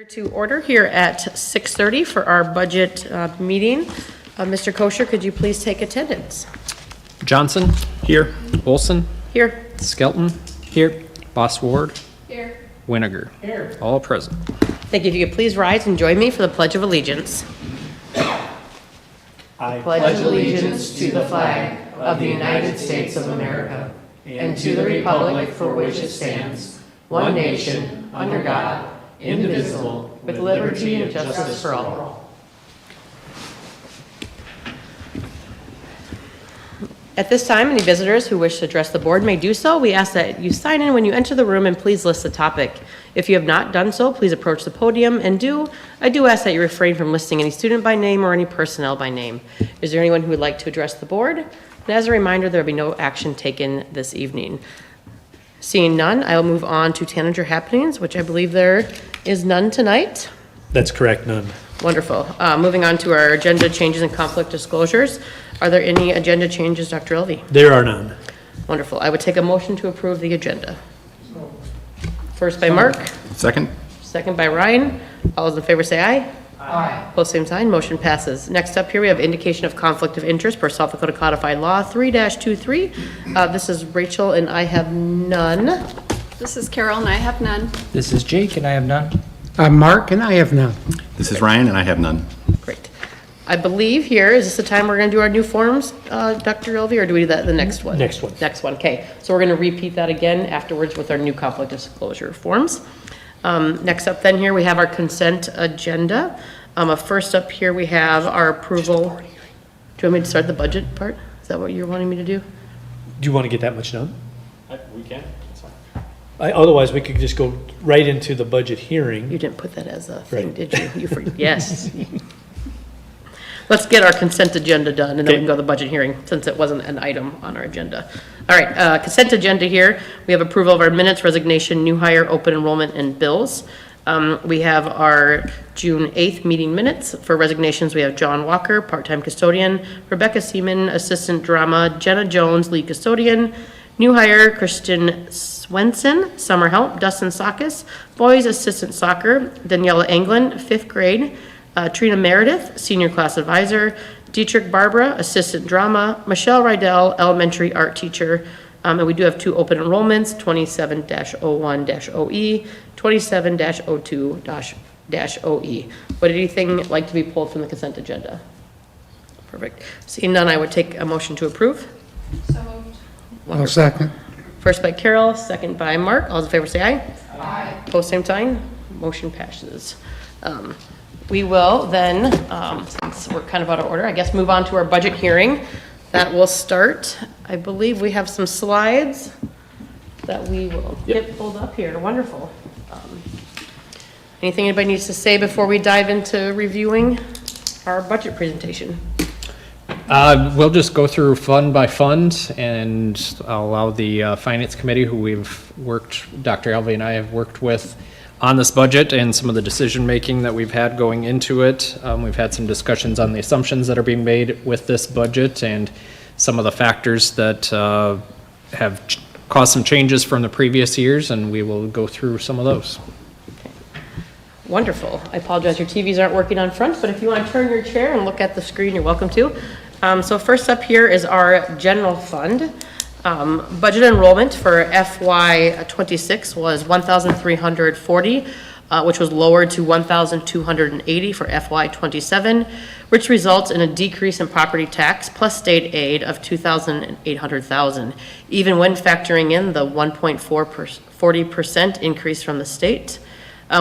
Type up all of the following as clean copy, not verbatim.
To order here at 6:30 for our budget meeting. Mr. Kosher, could you please take attendance? Johnson? Here. Olson? Here. Skelton? Here. Boss Ward? Here. Winiger? Here. All present. Thank you. If you could please rise and join me for the Pledge of Allegiance. I pledge allegiance to the flag of the United States of America and to the republic for which it stands, one nation, under God, indivisible, with liberty and justice for all. At this time, any visitors who wish to address the board may do so. We ask that you sign in when you enter the room and please list the topic. If you have not done so, please approach the podium and I do ask that you refrain from listing any student by name or any personnel by name. Is there anyone who would like to address the board? And as a reminder, there will be no action taken this evening. Seeing none, I will move on to Tanager happenings, which I believe there is none tonight. That's correct, none. Wonderful. Moving on to our agenda changes and conflict disclosures. Are there any agenda changes, Dr. Elvey? There are none. Wonderful. I would take a motion to approve the agenda. First by Mark. Second? Second by Ryan. All those in favor say aye. Aye. Opposed, same sign. Motion passes. Next up here, we have indication of conflict of interest per South Dakota Codified Law 3-23. This is Rachel and I have none. This is Carol and I have none. This is Jake and I have none. I'm Mark and I have none. This is Ryan, and I have none. Great. I believe here, is this the time we're going to do our new forms, Dr. Elvey, or do we do that the next one? Next one. Next one, okay. So we're going to repeat that again afterwards with our new conflict disclosure forms. Next up then here, we have our consent agenda. First up here, we have our approval. Do you want me to start the budget part? Is that what you're wanting me to do? Do you want to get that much done? We can. That's fine. Otherwise, we could just go right into the budget hearing. You didn't put that as a thing, Right. did you? Yes. Let's get our consent agenda done, and then we can go to the budget hearing, since it wasn't an item on our agenda. All right, consent agenda here. We have approval of our minutes, resignation, new hire, open enrollment, and bills. We have our June 8th meeting minutes. For resignations, we have John Walker, part-time custodian, Rebecca Seaman, assistant drama, Jenna Jones, lead custodian, new hire, Kristen Swenson, summer help, Dustin Sakis, boys assistant soccer, Daniela Anglin, 5th grade, Trina Meredith, senior class advisor, Dietrich Barbara, assistant drama, Michelle Rydell, elementary art teacher, and we do have 2 open enrollments, 27-01-OE, 27-02-OE. Would anything like to be pulled from the consent agenda? Perfect. Seeing none, I would take a motion to approve. So moved. I'll second. First by Carol, second by Mark. All those in favor say aye. Aye. Opposed, same sign. Motion passes. We will then, since we're kind of out of order, I guess move on to our budget hearing. That will start. I believe we have some slides that we will get pulled up here. Wonderful. Anything anybody needs to say before we dive into reviewing our budget presentation? We'll just go through fund by fund and I'll allow the finance committee who Dr. Elvey and I have worked with on this budget and some of the decision making that we've had going into it. We've had some discussions on the assumptions that are being made with this budget and some of the factors that have caused some changes from the previous years, and we will go through some of those. Okay. Wonderful. I apologize, your TVs aren't working on front, but if you want to turn your chair and look at the screen, you're welcome to. So first up here is our general fund. Budget enrollment for FY26 was 1,340, which was lowered to 1,280 for FY27, which results in a decrease in property tax plus state aid of $2,800,000, even when factoring in the 1.40% increase from the state.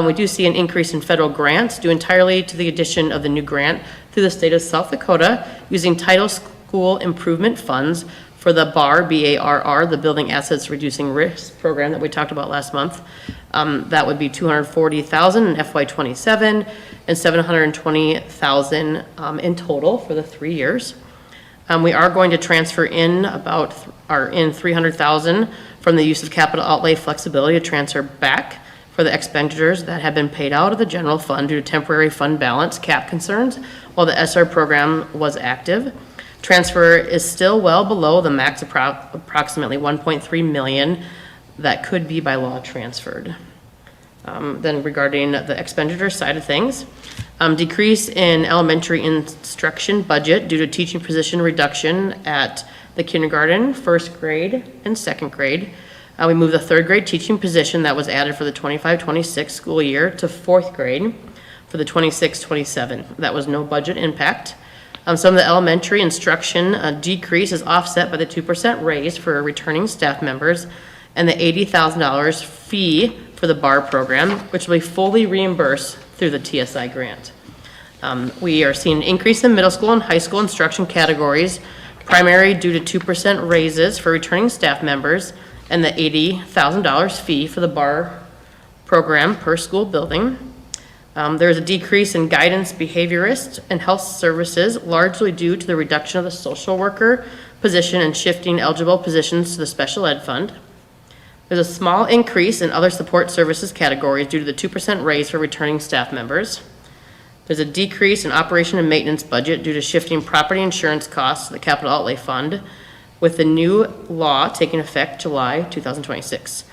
We do see an increase in federal grants due entirely to the addition of the new grant through the state of South Dakota using Title School Improvement Funds for the BARR, B-A-R-R, the Building Assets Reducing Risk program that we talked about last month. That would be $240,000 in FY27 and $720,000 in total for the 3 years. We are going to transfer in $300,000 from the use of capital outlay flexibility to transfer back for the expenditures that have been paid out of the general fund due to temporary fund balance cap concerns while the SR program was active. Transfer is still well below the max approximately 1.3 million that could be by law transferred. Then regarding the expenditure side of things, decrease in elementary instruction budget due to teaching position reduction at the kindergarten, first grade, and second grade. We moved the third grade teaching position that was added for the 25-26 school year to fourth grade for the 26-27. That was no budget impact. Some of the elementary instruction decrease is offset by the 2% raise for returning staff members and the $80,000 fee for the bar program, which will be fully reimbursed through the TSI grant. We are seeing an increase in middle school and high school instruction categories, primary due to 2% raises for returning staff members and the $80,000 fee for the bar program per school building. There's a decrease in guidance, behaviorist, and health services, largely due to the reduction of the social worker position and shifting eligible positions to the special ed fund. There's a small increase in other support services categories due to the 2% raise for returning staff members. There's a decrease in operation and maintenance budget due to shifting property insurance costs to the capital outlay fund, with the new law taking effect July 2026.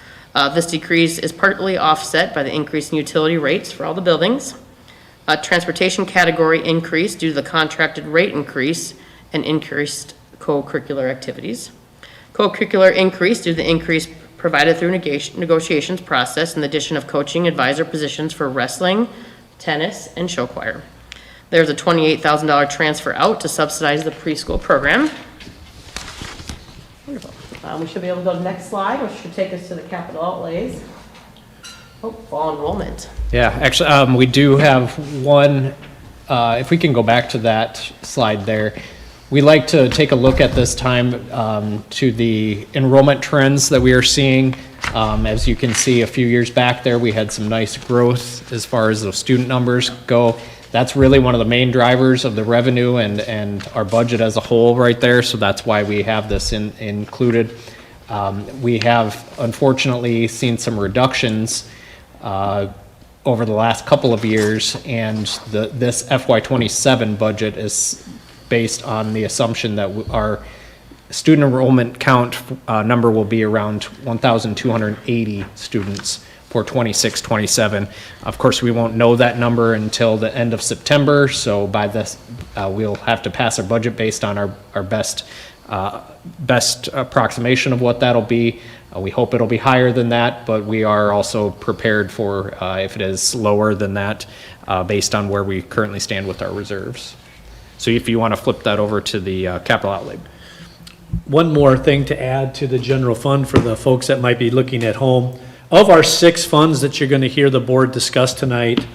This decrease is partly offset by the increase in utility rates for all the buildings. Transportation category increase due to the contracted rate increase and increased co-curricular activities. Co-curricular increase due to the increase provided through negotiations process and the addition of coaching advisor positions for wrestling, tennis, and show choir. There's a $28,000 transfer out to subsidize the preschool program. Wonderful. We should be able to go to the next slide, which should take us to the capital outlays. Oh, fall enrollment. Yeah, actually, we do have one, if we can go back to that slide there. We like to take a look at this time to the enrollment trends that we are seeing. As you can see, a few years back there, we had some nice growth as far as those student numbers go. That's really one of the main drivers of the revenue and our budget as a whole right there, so that's why we have this included. We have unfortunately seen some reductions over the last couple of years, and this FY27 budget is based on the assumption that our student enrollment count number will be around 1,280 students for 26-27. Of course, we won't know that number until the end of September, so by this, we'll have to pass our budget based on our best approximation of what that'll be. We hope it'll be higher than that, but we are also prepared for if it is lower than that based on where we currently stand with our reserves. So if you want to flip that over to the capital outlay. One more thing to add to the general fund for the folks that might be looking at home. Of our 6 funds that you're going to hear the board discuss tonight,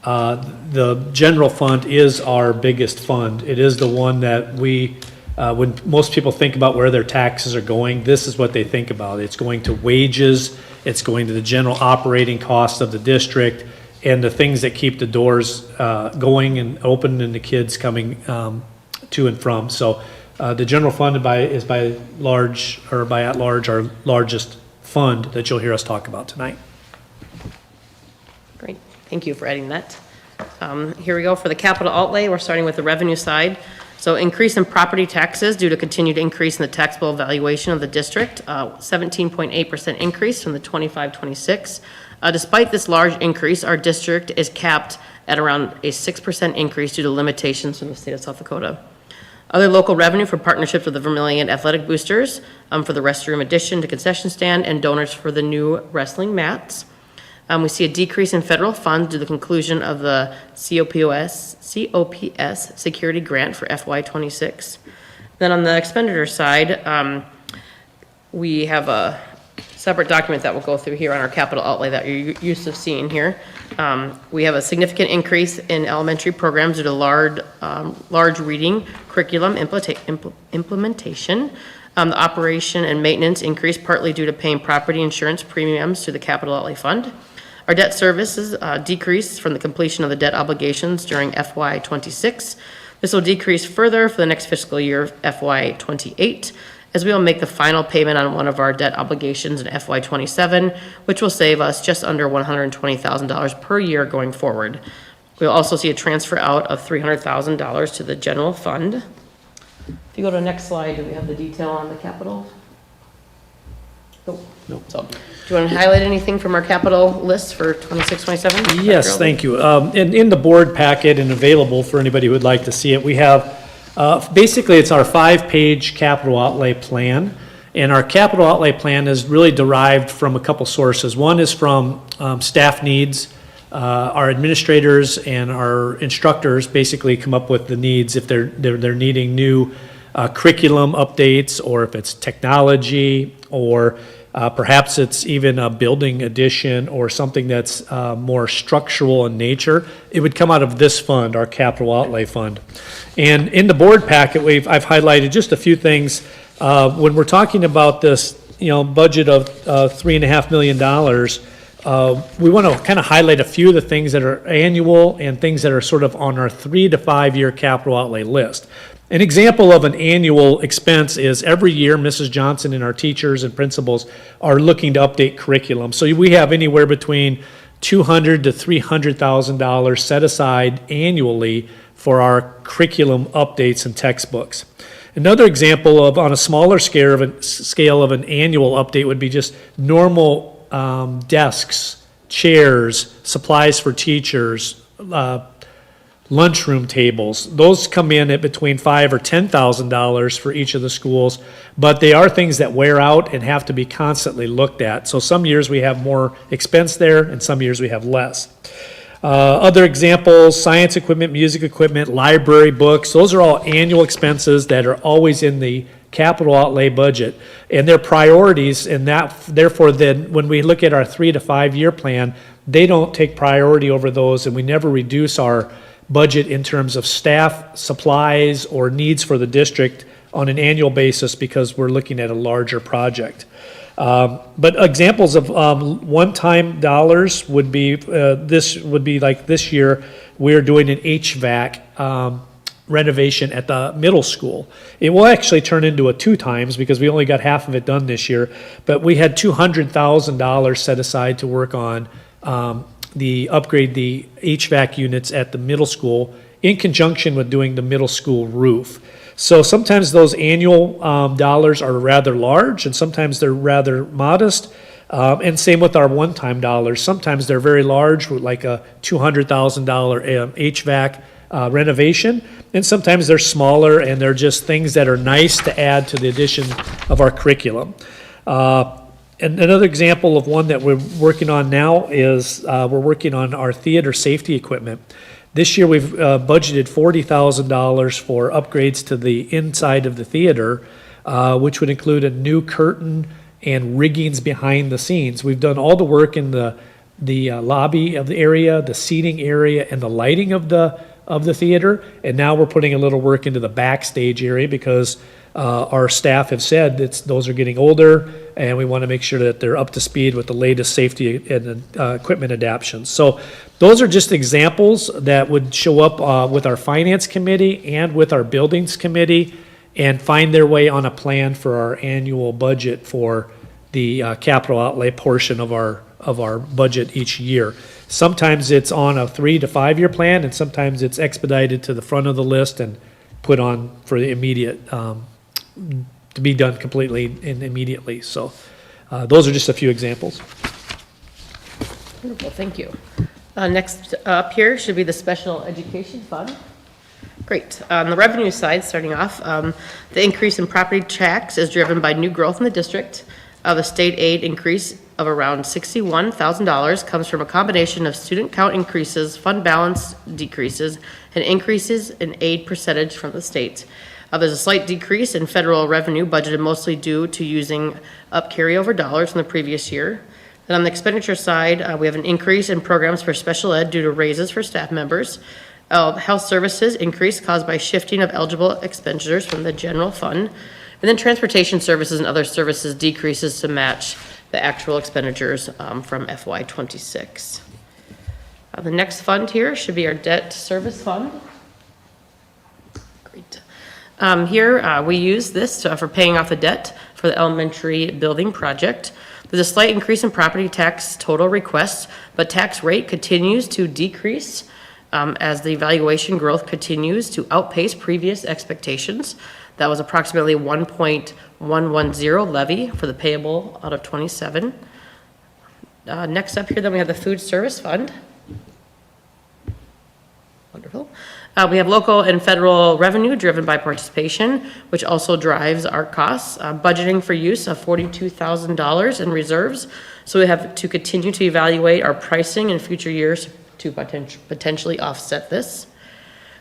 the general fund is our biggest fund. It is the one that we, when most people think about where their taxes are going, this is what they think about. It's going to wages, it's going to the general operating costs of the district, and the things that keep the doors going and open and the kids coming to and from. So the general fund is by at large our largest fund that you'll hear us talk about tonight. Great, thank you for adding that. Here we go for the capital outlay. We're starting with the revenue side. So increase in property taxes due to continued increase in the taxable valuation of the district, 17.8% increase from the 25-26. Despite this large increase, our district is capped at around a 6% increase due to limitations from the state of South Dakota. Other local revenue for partnerships with the Vermillion Athletic Boosters for the restroom addition to concession stand and donors for the new wrestling mats. We see a decrease in federal funds due to the conclusion of the COPS security grant for FY26. Then on the expenditure side, we have a separate document that we'll go through here on our capital outlay that you're used to seeing here. We have a significant increase in elementary programs due to large reading curriculum implementation. The operation and maintenance increase partly due to paying property insurance premiums to the capital outlay fund. Our debt services decreased from the completion of the debt obligations during FY26. This will decrease further for the next fiscal year, FY28, as we will make the final payment on one of our debt obligations in FY27, which will save us just under $120,000 per year going forward. We'll also see a transfer out of $300,000 to the general fund. If you go to the next slide, do we have the detail on the capital? So, do you want to highlight anything from our capital list for 26, 27? Yes, thank you. In the board packet and available for anybody who would like to see it, we have, basically, it's our 5-page capital outlay plan. And our capital outlay plan is really derived from a couple sources. One is from staff needs. Our administrators and our instructors basically come up with the needs if they're needing new curriculum updates, or if it's technology, or perhaps it's even a building addition or something that's more structural in nature. It would come out of this fund, our capital outlay fund. And in the board packet, I've highlighted just a few things. When we're talking about this, budget of $3.5 million, we want to kind of highlight a few of the things that are annual and things that are sort of on our 3 to 5 year capital outlay list. An example of an annual expense is every year Mrs. Johnson and our teachers and principals are looking to update curriculum. So we have anywhere between $200,000 to $300,000 set aside annually for our curriculum updates and textbooks. Another example of, on a smaller scale of an annual update, would be just normal desks, chairs, supplies for teachers, lunchroom tables. Those come in at between $5,000 or $10,000 for each of the schools, but they are things that wear out and have to be constantly looked at. So some years we have more expense there, and some years we have less. Other examples: science equipment, music equipment, library books. Those are all annual expenses that are always in the capital outlay budget, and they're priorities, and that therefore then when we look at our 3 to 5 year plan, they don't take priority over those, and we never reduce our budget in terms of staff, supplies, or needs for the district on an annual basis because we're looking at a larger project. But examples of one-time dollars would be, like this year, we're doing an HVAC renovation at the middle school. It will actually turn into a 2 times because we only got half of it done this year, but we had $200,000 set aside to work on the HVAC units at the middle school in conjunction with doing the middle school roof. So sometimes those annual dollars are rather large, and sometimes they're rather modest. And same with our one-time dollars. Sometimes they're very large, like a $200,000 HVAC renovation, and sometimes they're smaller and they're just things that are nice to add to the addition of our curriculum. And another example of one that we're working on now is we're working on our theater safety equipment. This year, we've budgeted $40,000 for upgrades to the inside of the theater, which would include a new curtain and riggings behind the scenes. We've done all the work in the lobby of the area, the seating area, and the lighting of the theater, and now we're putting a little work into the backstage area because our staff have said those are getting older, and we want to make sure that they're up to speed with the latest safety and equipment adaptations. So those are just examples that would show up with our finance committee and with our buildings committee and find their way on a plan for our annual budget for the capital outlay portion of our budget each year. Sometimes it's on a 3 to 5 year plan, and sometimes it's expedited to the front of the list and put on for the immediate to be done completely and immediately. So those are just a few examples. Wonderful, thank you. Next up here should be the Special Education Fund. Great. On the revenue side, starting off, the increase in property tax is driven by new growth in the district. The state aid increase of around $61,000 comes from a combination of student count increases, fund balance decreases, and increases in aid percentage from the state. There's a slight decrease in federal revenue budgeted mostly due to using up carryover dollars from the previous year. Then on the expenditure side, we have an increase in programs for special ed due to raises for staff members. Health services increase caused by shifting of eligible expenditures from the general fund. And then transportation services and other services decreases to match the actual expenditures from FY26. The next fund here should be our debt service fund. Great. Here we use this for paying off the debt for the elementary building project. There's a slight increase in property tax total requests, but tax rate continues to decrease as the valuation growth continues to outpace previous expectations. That was approximately 1.110 levy for the payable out of 27. Next up here, then we have the food service fund. Wonderful. We have local and federal revenue driven by participation, which also drives our costs. Budgeting for use of $42,000 in reserves. So we have to continue to evaluate our pricing in future years to potentially offset this.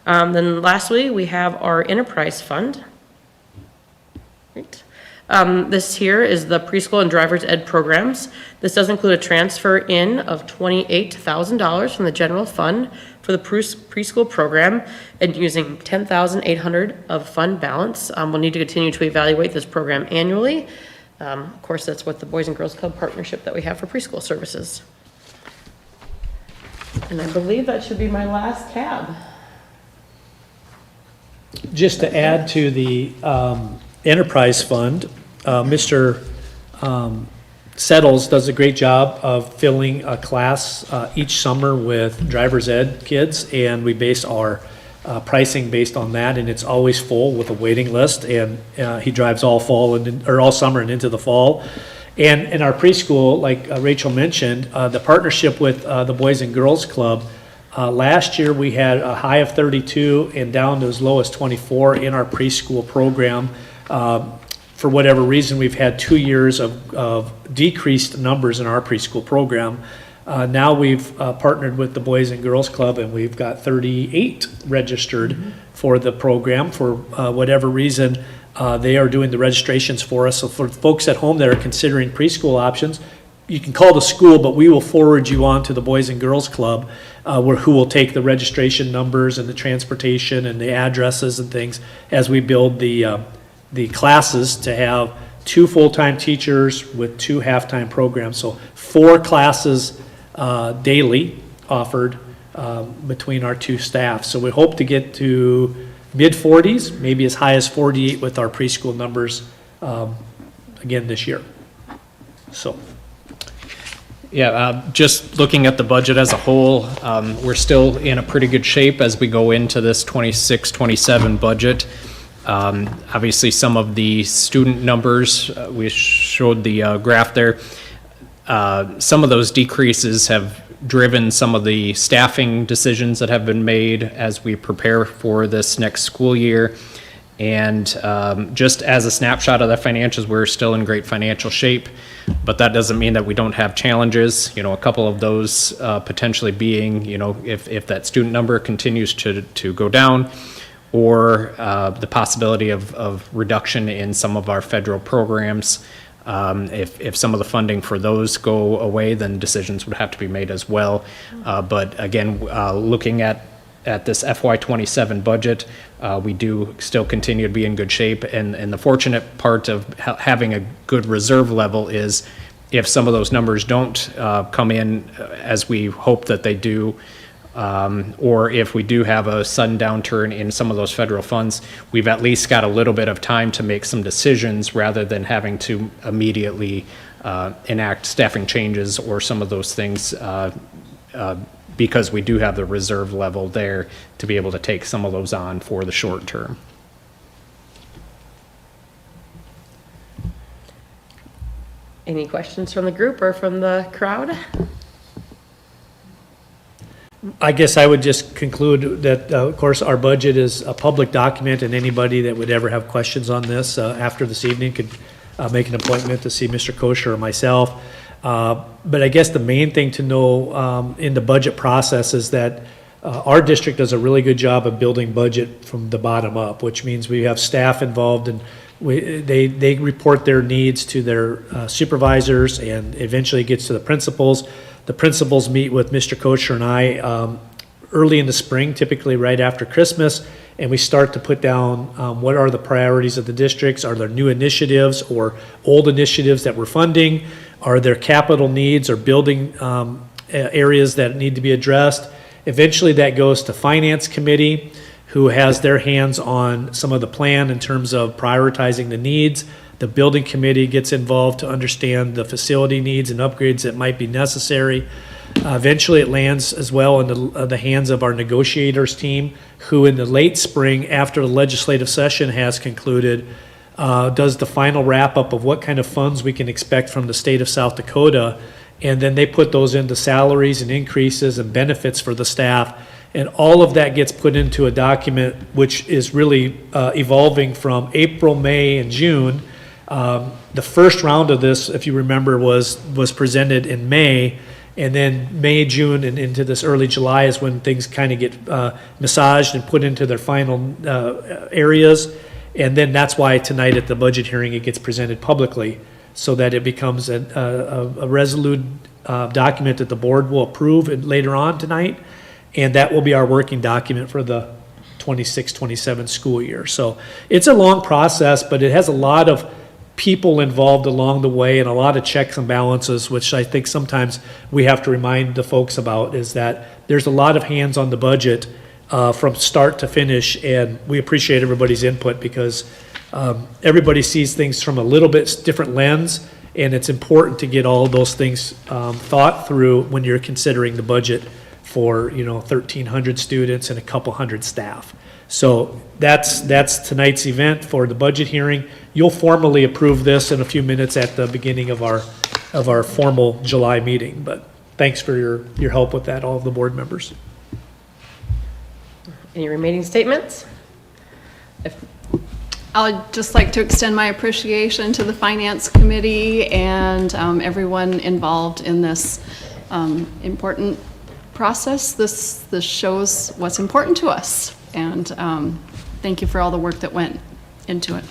Then lastly, we have our enterprise fund. Right. This here is the preschool and driver's ed programs. This does include a transfer in of $28,000 from the general fund for the preschool program and using $10,800 of fund balance. We'll need to continue to evaluate this program annually. Of course, that's with the Boys and Girls Club partnership that we have for preschool services. And I believe that should be my last tab. Just to add to the enterprise fund, Mr. Settles does a great job of filling a class each summer with driver's ed kids, and we base our pricing based on that, and it's always full with a waiting list, and he drives all fall or all summer and into the fall. And in our preschool, like Rachel mentioned, the partnership with the Boys and Girls Club, last year we had a high of 32 and down to as low as 24 in our preschool program. For whatever reason, we've had 2 years of decreased numbers in our preschool program. Now we've partnered with the Boys and Girls Club, and we've got 38 registered for the program. For whatever reason, they are doing the registrations for us. So for folks at home that are considering preschool options, you can call the school, but we will forward you on to the Boys and Girls Club, who will take the registration numbers and the transportation and the addresses and things as we build the classes to have 2 full-time teachers with 2 half-time programs. So 4 classes daily offered between our 2 staff. So we hope to get to mid-40s, maybe as high as 48 with our preschool numbers again this year. So. Yeah, just looking at the budget as a whole, we're still in a pretty good shape as we go into this 26-27 budget. Obviously, some of the student numbers, we showed the graph there. Some of those decreases have driven some of the staffing decisions that have been made as we prepare for this next school year. And just as a snapshot of the financials, we're still in great financial shape, but that doesn't mean that we don't have challenges. You know, a couple of those potentially being, you know, if that student number continues to go down, or the possibility of reduction in some of our federal programs. If some of the funding for those go away, then decisions would have to be made as well. But again, looking at this FY27 budget, we do still continue to be in good shape. And the fortunate part of having a good reserve level is if some of those numbers don't come in as we hope that they do, or if we do have a sudden downturn in some of those federal funds, we've at least got a little bit of time to make some decisions rather than having to immediately enact staffing changes or some of those things, because we do have the reserve level there to be able to take some of those on for the short term. Any questions from the group or from the crowd? I guess I would just conclude that, of course, our budget is a public document, and anybody that would ever have questions on this after this evening could make an appointment to see Mr. Kosher or myself. But I guess the main thing to know in the budget process is that our district does a really good job of building budget from the bottom up, which means we have staff involved, and they report their needs to their supervisors, and eventually it gets to the principals. The principals meet with Mr. Kosher and I early in the spring, typically right after Christmas, and we start to put down what are the priorities of the districts. Are there new initiatives or old initiatives that we're funding? Are there capital needs or building areas that need to be addressed? Eventually that goes to Finance Committee, who has their hands on some of the plan in terms of prioritizing the needs. The Building Committee gets involved to understand the facility needs and upgrades that might be necessary. Eventually, it lands as well in the hands of our negotiators team, who in the late spring, after the legislative session has concluded, does the final wrap-up of what kind of funds we can expect from the state of South Dakota, and then they put those into salaries and increases and benefits for the staff, and all of that gets put into a document which is really evolving from April, May, and June. The first round of this, if you remember, was presented in May, and then May, June, and into this early July is when things kind of get massaged and put into their final areas. And then that's why tonight at the budget hearing, it gets presented publicly, so that it becomes a resolute document that the board will approve later on tonight. And that will be our working document for the 26-27 school year. So it's a long process, but it has a lot of people involved along the way and a lot of checks and balances, which I think sometimes we have to remind the folks about, is that there's a lot of hands on the budget from start to finish, and we appreciate everybody's input because everybody sees things from a little bit different lens, and it's important to get all of those things thought through when you're considering the budget for 1,300 students and a couple hundred staff. So that's tonight's event for the budget hearing. You'll formally approve this in a few minutes at the beginning of our formal July meeting. But thanks for your help with that, all of the board members. Any remaining statements? I'd just like to extend my appreciation to the Finance Committee and everyone involved in this important process. This shows what's important to us, and thank you for all the work that went into it.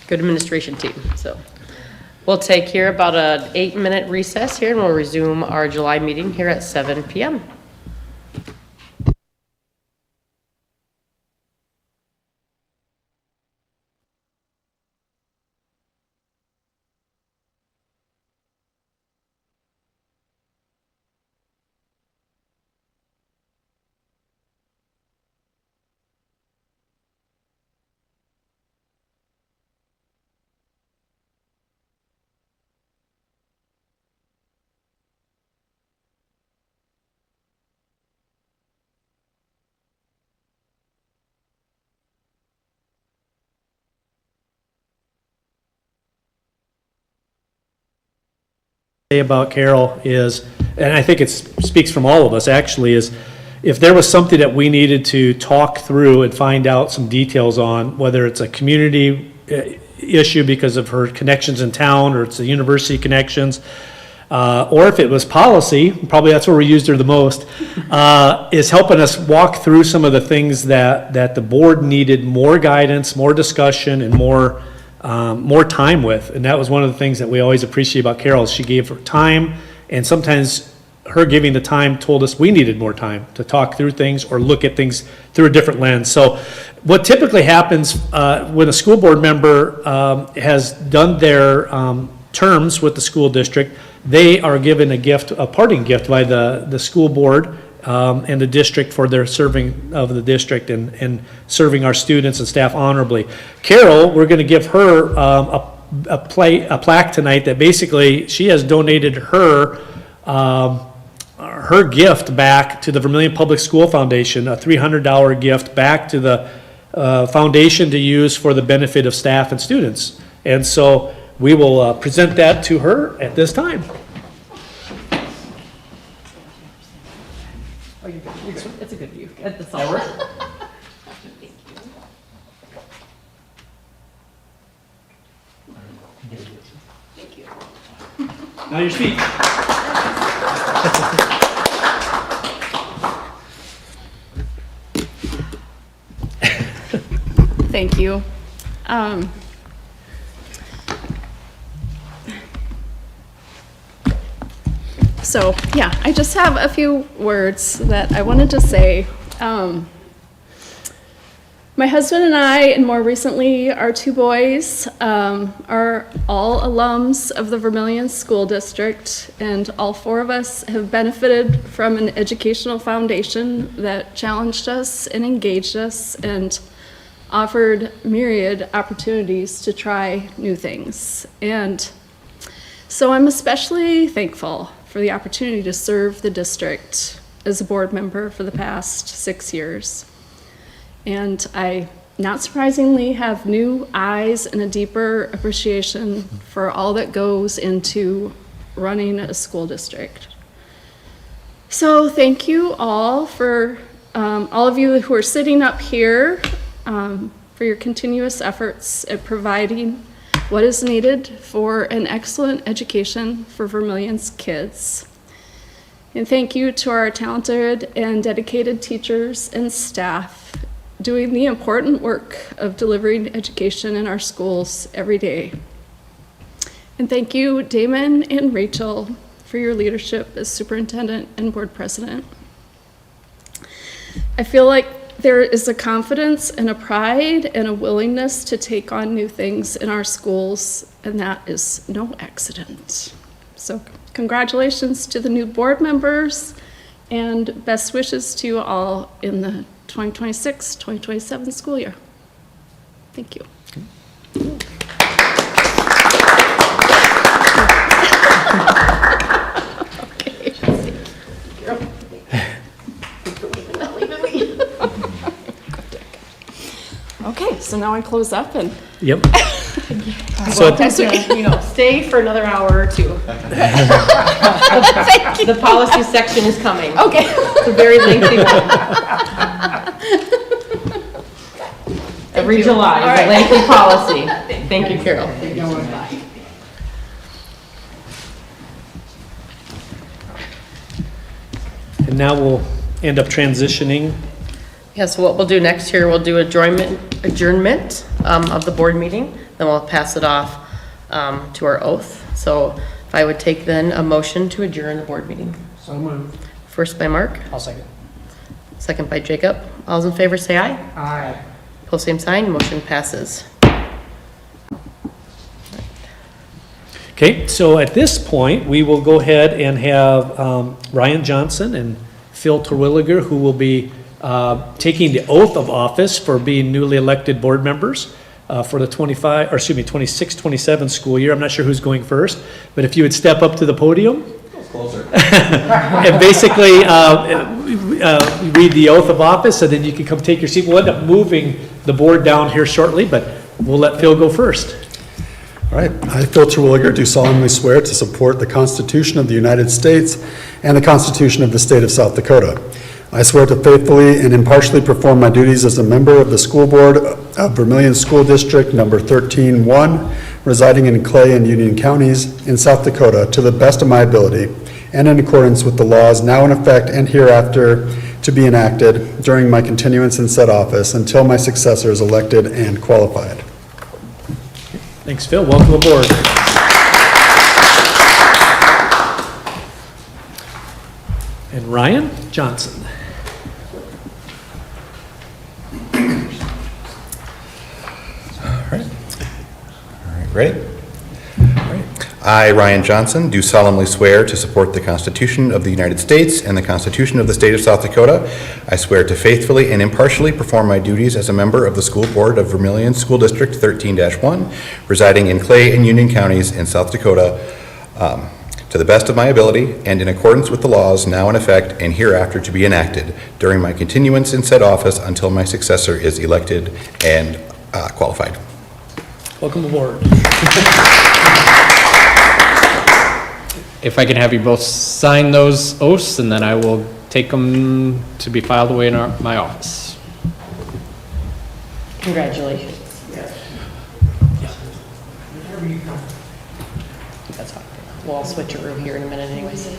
Good administration team. So we'll take here about an 8-minute recess here, and we'll resume our July meeting here at 7 p.m. Say about Carol is, and I think it speaks from all of us actually, is if there was something that we needed to talk through and find out some details on, whether it's a community issue because of her connections in town, or it's the university connections, or if it was policy, probably that's where we used her the most, is helping us walk through some of the things that the board needed more guidance, more discussion, and more time with. And that was one of the things that we always appreciate about Carol, is she gave her time, and sometimes her giving the time told us we needed more time to talk through things or look at things through a different lens. So what typically happens when a school board member has done their terms with the school district, they are given a gift, a parting gift by the school board and the district for their serving of the district and serving our students and staff honorably. Carol, we're going to give her a plaque tonight that basically she has donated her gift back to the Vermillion Public School Foundation, a $300 gift back to the foundation to use for the benefit of staff and students. And so we will present that to her at this time. Oh, you're good. It's a good view. That's all right. Thank you. Now your feet. Thank you. So, yeah, I just have a few words that I wanted to say. My husband and I, and more recently our two boys, are all alums of the Vermillion School District, and all four of us have benefited from an educational foundation that challenged us and engaged us and offered myriad opportunities to try new things. And So I'm especially thankful for the opportunity to serve the district as a board member for the past 6 years. And I, not surprisingly, have new eyes and a deeper appreciation for all that goes into running a school district. So thank you all for, all of you who are sitting up here, for your continuous efforts at providing what is needed for an excellent education for Vermillion's kids. And thank you to our talented and dedicated teachers and staff doing the important work of delivering education in our schools every day. And thank you, Damon and Rachel, for your leadership as superintendent and board president. I feel like there is a confidence and a pride and a willingness to take on new things in our schools, and that is no accident. So congratulations to the new board members, and best wishes to you all in the 2026-2027 school year. Thank you. Okay, so now I close up and. Yep. So, stay for another hour or two. The policy section is coming. Okay. It's a very lengthy one. Every July is a lengthy policy. Thank you, Carol. And now we'll end up transitioning. Yeah, so what we'll do next here, we'll do adjournment of the board meeting, then we'll pass it off to our oath. So if I would take then a motion to adjourn the board meeting. So moved. First by Mark, I'll second. second by Jacob. All those in favor say aye. Aye. Pull same sign, motion passes. Okay, so at this point, we will go ahead and have Ryan Johnson and Phil Terwilliger, who will be taking the oath of office for being newly elected board members for the 26-27 school year. I'm not sure who's going first, but if you would step up to the podium. Closer. And basically read the oath of office, and then you can come take your seat. We'll end up moving the board down here shortly, but we'll let Phil go first. All right. I, Phil Terwilliger, do solemnly swear to support the Constitution of the United States and the Constitution of the State of South Dakota. I swear to faithfully and impartially perform my duties as a member of the school board of Vermillion School District Number 13-1, residing in Clay and Union Counties in South Dakota, to the best of my ability and in accordance with the laws now in effect and hereafter to be enacted during my continuance in said office until my successor is elected and qualified. Thanks, Phil. Welcome aboard. And Ryan Johnson. Ready? All right. I, Ryan Johnson, do solemnly swear to support the Constitution of the United States and the Constitution of the State of South Dakota. I swear to faithfully and impartially perform my duties as a member of the school board of Vermillion School District 13-1, residing in Clay and Union Counties in South Dakota, to the best of my ability and in accordance with the laws now in effect and hereafter to be enacted during my continuance in said office until my successor is elected and qualified. Welcome aboard. If I can have you both sign those oaths, and then I will take them to be filed away in my office. Congratulations. That's fine. We'll all switch a room here in a minute anyways. It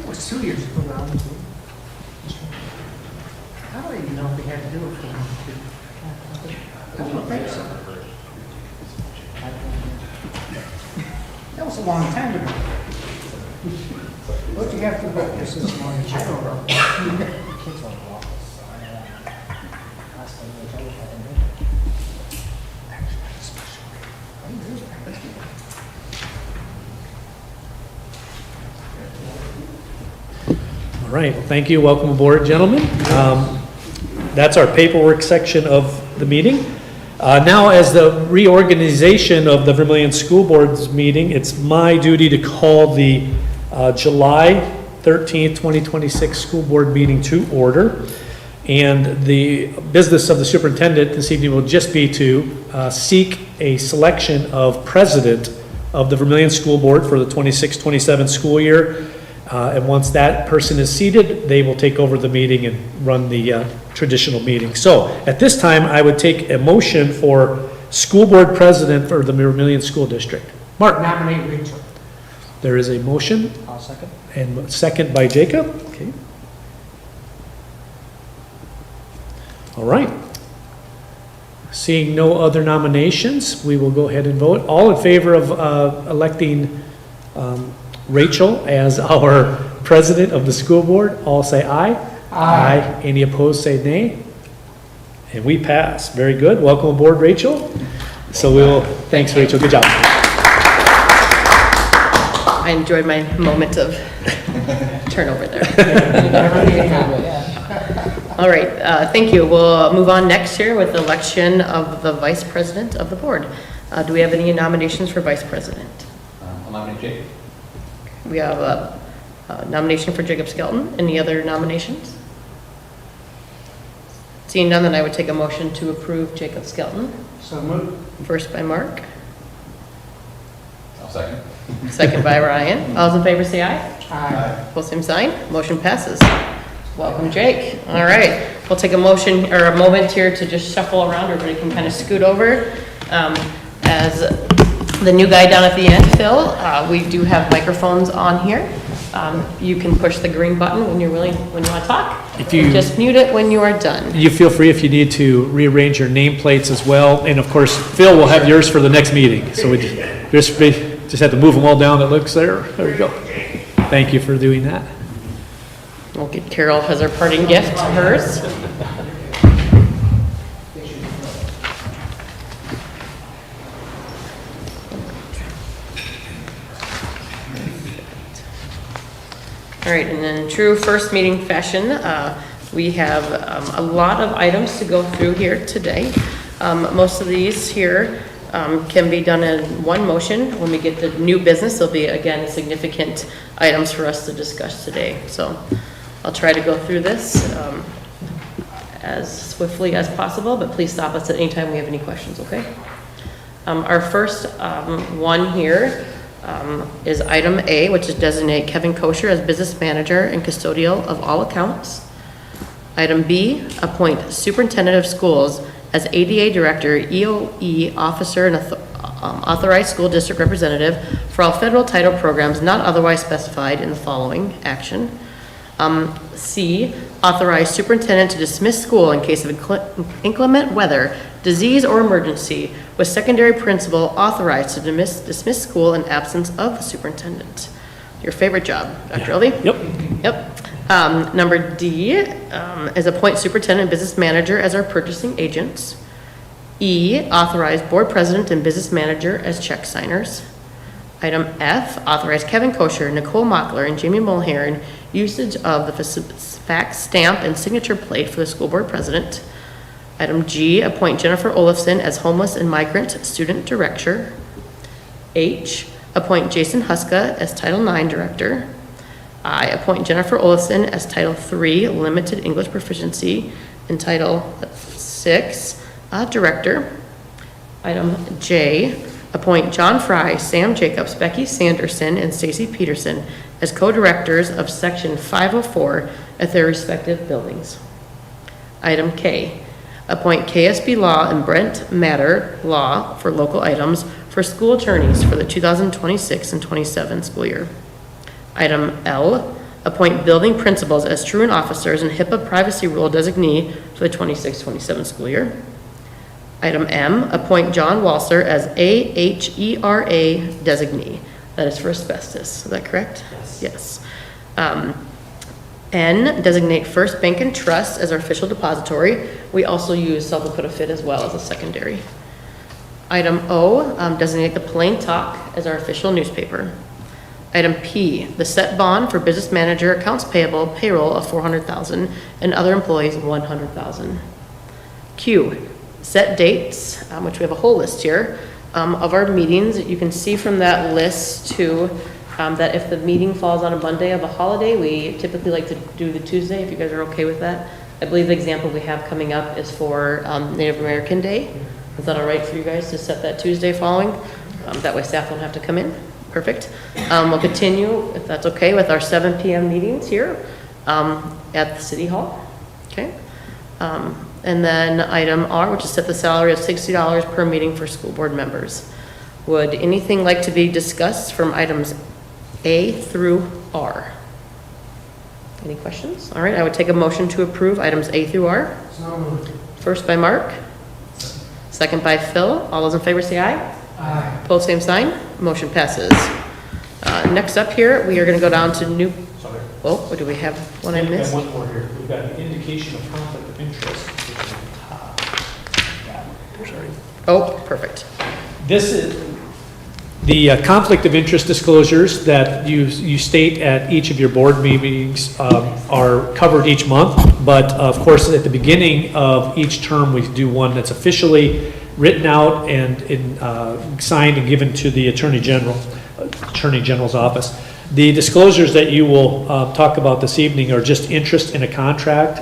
was 2 years ago now. I don't even know if we had to do it for I don't think so. That was a long time ago. What do you have to vote this morning? I don't know. All right, well, thank you. Welcome aboard, gentlemen. That's our paperwork section of the meeting. Now, as the reorganization of the Vermillion School Board's meeting, it's my duty to call the July 13th, 2026 school board meeting to order. And the business of the superintendent this evening will just be to seek a selection of president of the Vermillion School Board for the 26-27 school year. And once that person is seated, they will take over the meeting and run the traditional meeting. So at this time, I would take a motion for school board president for the Vermillion School District. Mark. Nominate Rachel. There is a motion. I'll second. And second by Jacob. Okay. All right. Seeing no other nominations, we will go ahead and vote. All in favor of electing Rachel as our president of the school board, all say aye. Aye. Any opposed, say nay. And we pass. Very good. Welcome aboard, Rachel. So thanks, Rachel. Good job. I enjoyed my moment of turnover there. All right, thank you. We'll move on next here with the election of the vice president of the board. Do we have any nominations for vice president? I'll nominate Jake. We have a nomination for Jacob Skelton. Any other nominations? Seeing none, then I would take a motion to approve Jacob Skelton. So moved. First by Mark, I'll second. second by Ryan. All those in favor say aye. Aye. Pull same sign, motion passes. Welcome, Jake. All right, we'll take a motion or a moment here to just shuffle around. Everybody can kind of scoot over. As the new guy down at the end, Phil, we do have microphones on here. You can push the green button when you want to talk. Just mute it when you are done. You feel free if you need to rearrange your nameplates as well. And of course, Phil will have yours for the next meeting. So we just have to move them all down that looks there. There we go. Thank you for doing that. We'll get Carol as our parting gift, hers. All right, and in true first meeting fashion, we have a lot of items to go through here today. Most of these here can be done in one motion. When we get to new business, there'll be, again, significant items for us to discuss today. So I'll try to go through this as swiftly as possible, but please stop us at any time we have any questions, okay? Our first one here is item A, which is designate Kevin Kosher as business manager and custodial of all accounts. Item B, appoint superintendent of schools as ADA director, EOE officer, and authorized school district representative for all federal title programs not otherwise specified in the following action. C, authorize superintendent to dismiss school in case of inclement weather, disease, or emergency, with secondary principal authorized to dismiss school in absence of the superintendent. Your favorite job, Dr. Elvey? Yep. Number D is appoint superintendent and business manager as our purchasing agents. E, authorize board president and business manager as check signers. Item F, authorize Kevin Kosher, Nicole Mockler, and Jamie Mulhern usage of the fax stamp and signature plate for the school board president. Item G, appoint Jennifer Olafson as homeless and migrant student director. H, appoint Jason Huska as Title IX director. I, appoint Jennifer Olafson as Title III limited English proficiency and Title VI director. Item J, appoint John Fry, Sam Jacobs, Becky Sanderson, and Stacy Peterson as co-directors of Section 504 at their respective buildings. Item K, appoint KSB Law and Brent Matter Law for local items for school attorneys for the 2026 and 27 school year. Item L, appoint building principals as truant officers and HIPAA privacy rule designee for the 26-27 school year. Item M, appoint John Walser as AHERA designee. That is for asbestos. Is that correct? Yes. N, designate First Bank and Trust as our official depository. We also use South Dakota Fit as well as a secondary. Item O, designate the Plain Talk as our official newspaper. Item P, the set bond for business manager, accounts payable, payroll of $400,000 and other employees $100,000. Q, set dates, which we have a whole list here, of our meetings. You can see from that list too, that if the meeting falls on a Monday of a holiday, we typically like to do the Tuesday, if you guys are okay with that. I believe the example we have coming up is for Native American Day. Is that all right for you guys to set that Tuesday following? That way staff don't have to come in. Perfect. We'll continue, if that's okay, with our 7 PM meetings here at the City Hall. Okay. And then item R, which is set the salary of $60 per meeting for school board members. Would anything like to be discussed from items A through R? Any questions? All right, I would take a motion to approve items A through R. First by Mark. Second by Phil. All those in favor say aye. Aye. Opposed, same sign. Motion passes. Next up here, we are going to go down to new. Sorry. Oh, what do we have? One I missed? One more here. We've got an indication of conflict of interest. Sorry. Oh, perfect. This is the conflict of interest disclosures that you state at each of your board meetings are covered each month, but of course at the beginning of each term we do one that's officially written out and signed and given to the Attorney General's office. The disclosures that you will talk about this evening are just interest in a contract.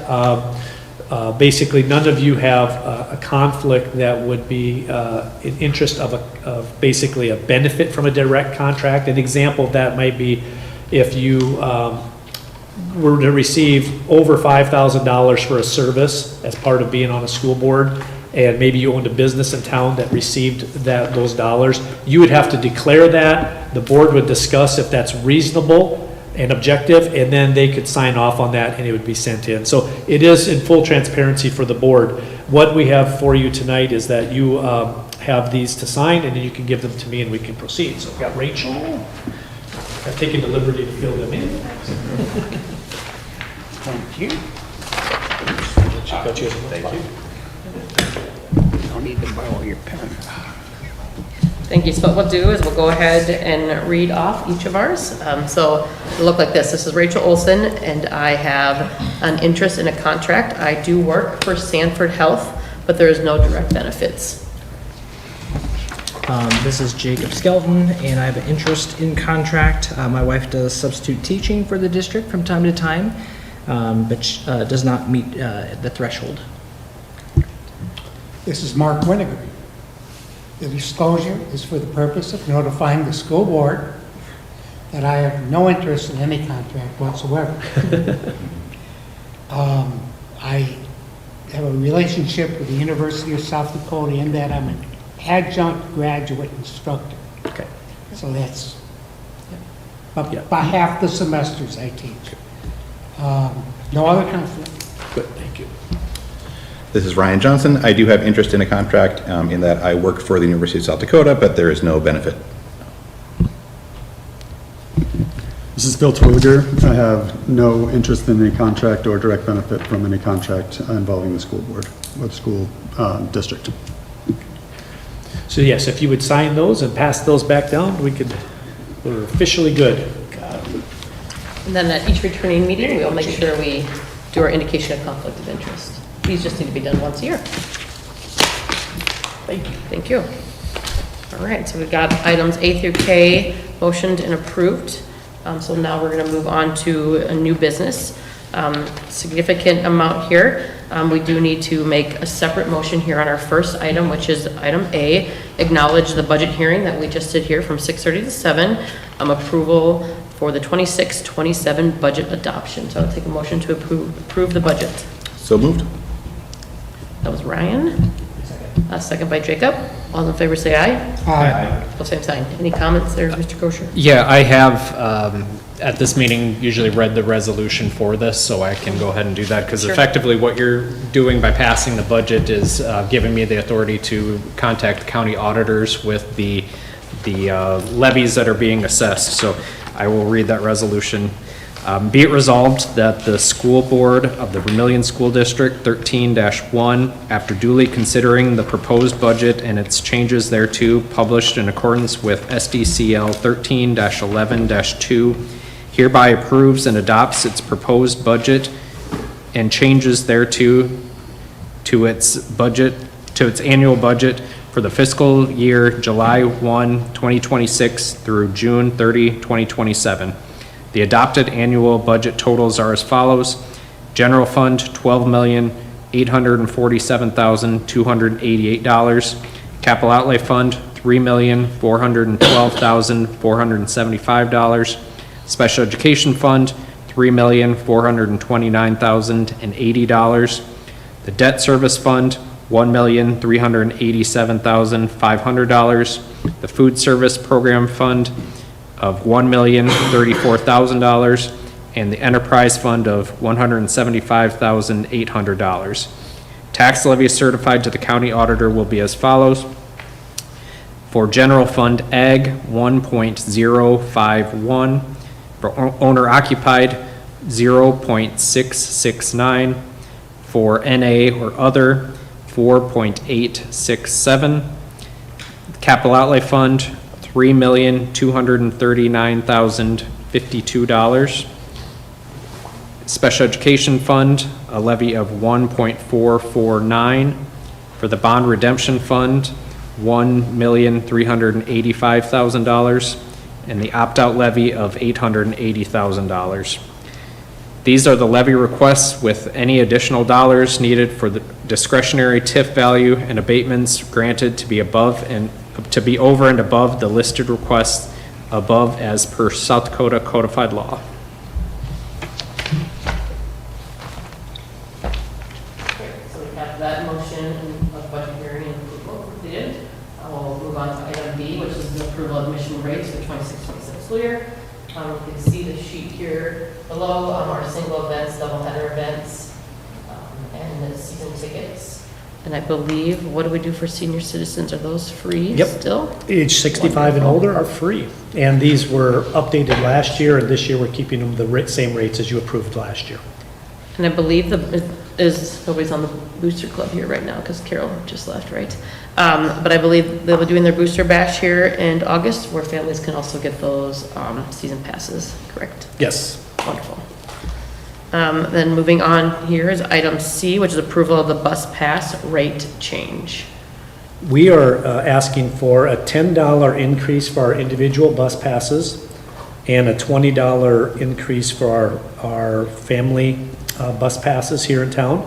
Basically, none of you have a conflict that would be in interest of basically a benefit from a direct contract. An example of that might be if you were to receive over $5,000 for a service as part of being on a school board, and maybe you owned a business in town that received those dollars, you would have to declare that. The board would discuss if that's reasonable and objective, and then they could sign off on that and it would be sent in. So it is in full transparency for the board. What we have for you tonight is that you have these to sign, and then you can give them to me and we can proceed. So we've got Rachel. I've taken the liberty to fill them in. Thank you. Thank you. I'll need to borrow your pen. Thank you. So what we'll do is we'll go ahead and read off each of ours. So it'll look like this. This is Rachel Olson, and I have an interest in a contract. I do work for Sanford Health, but there is no direct benefits. This is Jacob Skelton, and I have an interest in contract. My wife does substitute teaching for the district from time to time, but does not meet the threshold. This is Mark Winnegar. The disclosure is for the purpose of notifying the school board that I have no interest in any contract whatsoever. I have a relationship with the University of South Dakota in that I'm an adjunct graduate instructor. Okay. So that's about half the semesters I teach. No other conflict. Good, thank you. This is Ryan Johnson. I do have interest in a contract in that I work for the University of South Dakota, but there is no benefit. This is Bill Terwilliger. I have no interest in any contract or direct benefit from any contract involving the school board or the school district. So yes, if you would sign those and pass those back down, we're officially good. And then at each returning meeting, we'll make sure we do our indication of conflict of interest. These just need to be done once a year. Thank you. Thank you. All right, so we've got items A through K motioned and approved. So now we're going to move on to a new business. Significant amount here. We do need to make a separate motion here on our first item, which is item A, acknowledge the budget hearing that we just did here from 6:30 to 7, approval for the 26-27 budget adoption. So I'll take a motion to approve the budget. So moved. That was Ryan. Second by Jacob. All in favor say aye. Aye. Well, same sign. Any comments there, Mr. Kosher? Yeah, I have, at this meeting, usually read the resolution for this, so I can go ahead and do that, because Sure. effectively what you're doing by passing the budget is giving me the authority to contact the county auditors with the levies that are being assessed. So I will read that resolution. Be it resolved that the school board of the Vermillion School District 13-1, after duly considering the proposed budget and its changes thereto, published in accordance with SDCL 13-11-2, hereby approves and adopts its proposed budget and changes thereto to its budget to its annual budget for the fiscal year July 1, 2026 through June 30, 2027. The adopted annual budget totals are as follows. General Fund, $12,847,288. Capital Outlay Fund, $3,412,475. Special Education Fund, $3,429,080. The Debt Service Fund, $1,387,500. The Food Service Program Fund of $1,034,000, and the Enterprise Fund of $175,800. Tax levy certified to the county auditor will be as follows. For General Fund Ag, 1.051. For owner occupied, 0.669. For NA or other, 4.867. Capital Outlay Fund, $3,239,052. Special Education Fund, a levy of 1.449. For the Bond Redemption Fund, $1,385,000, and the opt-out levy of $880,000. These are the levy requests with any additional dollars needed for the discretionary TIF value and abatements granted to be over and above the listed requests above as per South Dakota codified law. So we have that motion of budget hearing and approval completed. We'll move on to item B, which is the approval of admission rates for 26-27 school year. You can see the sheet here below our single events, double header events, and the season tickets. And I believe, what do we do for senior citizens? Are those free Yep. still? Age 65 and older are free. And these were updated last year, and this year we're keeping them the same rates as you approved last year. And I believe nobody's on the booster club here right now because Carol just left, right? But I believe they'll be doing their booster bash here in August where families can also get those season passes, correct? Yes. Wonderful. Then moving on here is item C, which is approval of the bus pass rate change. We are asking for a $10 increase for our individual bus passes and a $20 increase for our family bus passes here in town.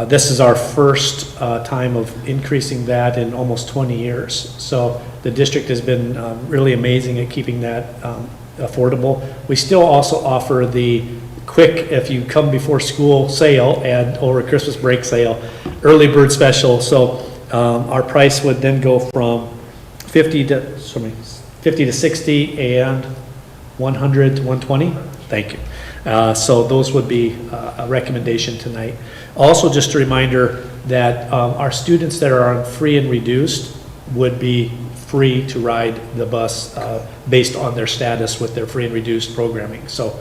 This is our first time of increasing that in almost 20 years. So the district has been really amazing at keeping that affordable. We still also offer the quick, if you come before school sale and over Christmas break sale, early bird special. So our price would then go from 50 to 60 and 100 to 120. Thank you. So those would be a recommendation tonight. Also, just a reminder that our students that are on free and reduced would be free to ride the bus based on their status with their free and reduced programming. So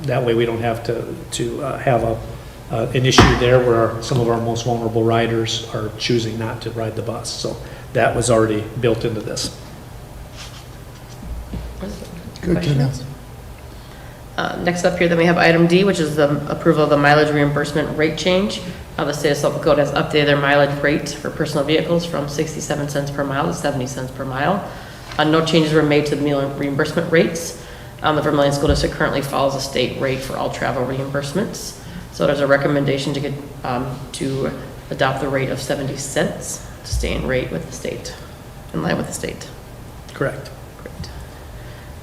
that way we don't have to have an issue there where some of our most vulnerable riders are choosing not to ride the bus. So that was already built into this. Good, Tina. Next up here, then we have item D, which is the approval of the mileage reimbursement rate change. The state of South Dakota has updated their mileage rate for personal vehicles from 67 cents per mile to 70 cents per mile. No changes were made to the meal reimbursement rates. The Vermillion School District currently follows a state rate for all travel reimbursements. So there's a recommendation to adopt the rate of 70 cents to stay in rate with the state, in line with the state. Correct. Great.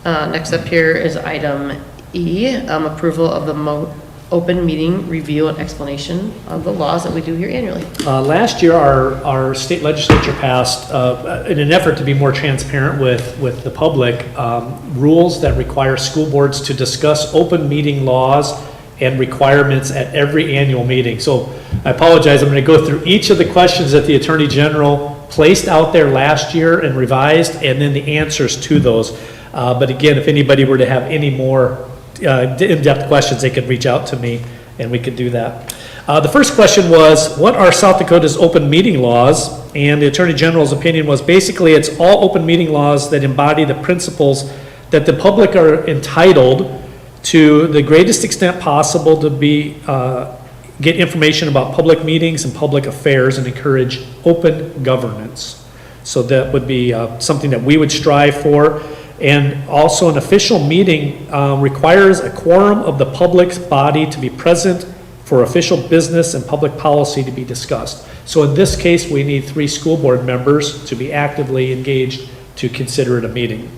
Next up here is item E, approval of the open meeting review and explanation of the laws that we do here annually. Last year, our state legislature passed, in an effort to be more transparent with the public, rules that require school boards to discuss open meeting laws and requirements at every annual meeting. So I apologize, I'm going to go through each of the questions that the Attorney General placed out there last year and revised, and then the answers to those. But again, if anybody were to have any more in-depth questions, they could reach out to me and we could do that. The first question was, what are South Dakota's open meeting laws? And the Attorney General's opinion was basically it's all open meeting laws that embody the principles that the public are entitled to the greatest extent possible to be get information about public meetings and public affairs and encourage open governance. So that would be something that we would strive for. And also an official meeting requires a quorum of the public body to be present for official business and public policy to be discussed. So in this case, we need 3 school board members to be actively engaged to consider it a meeting.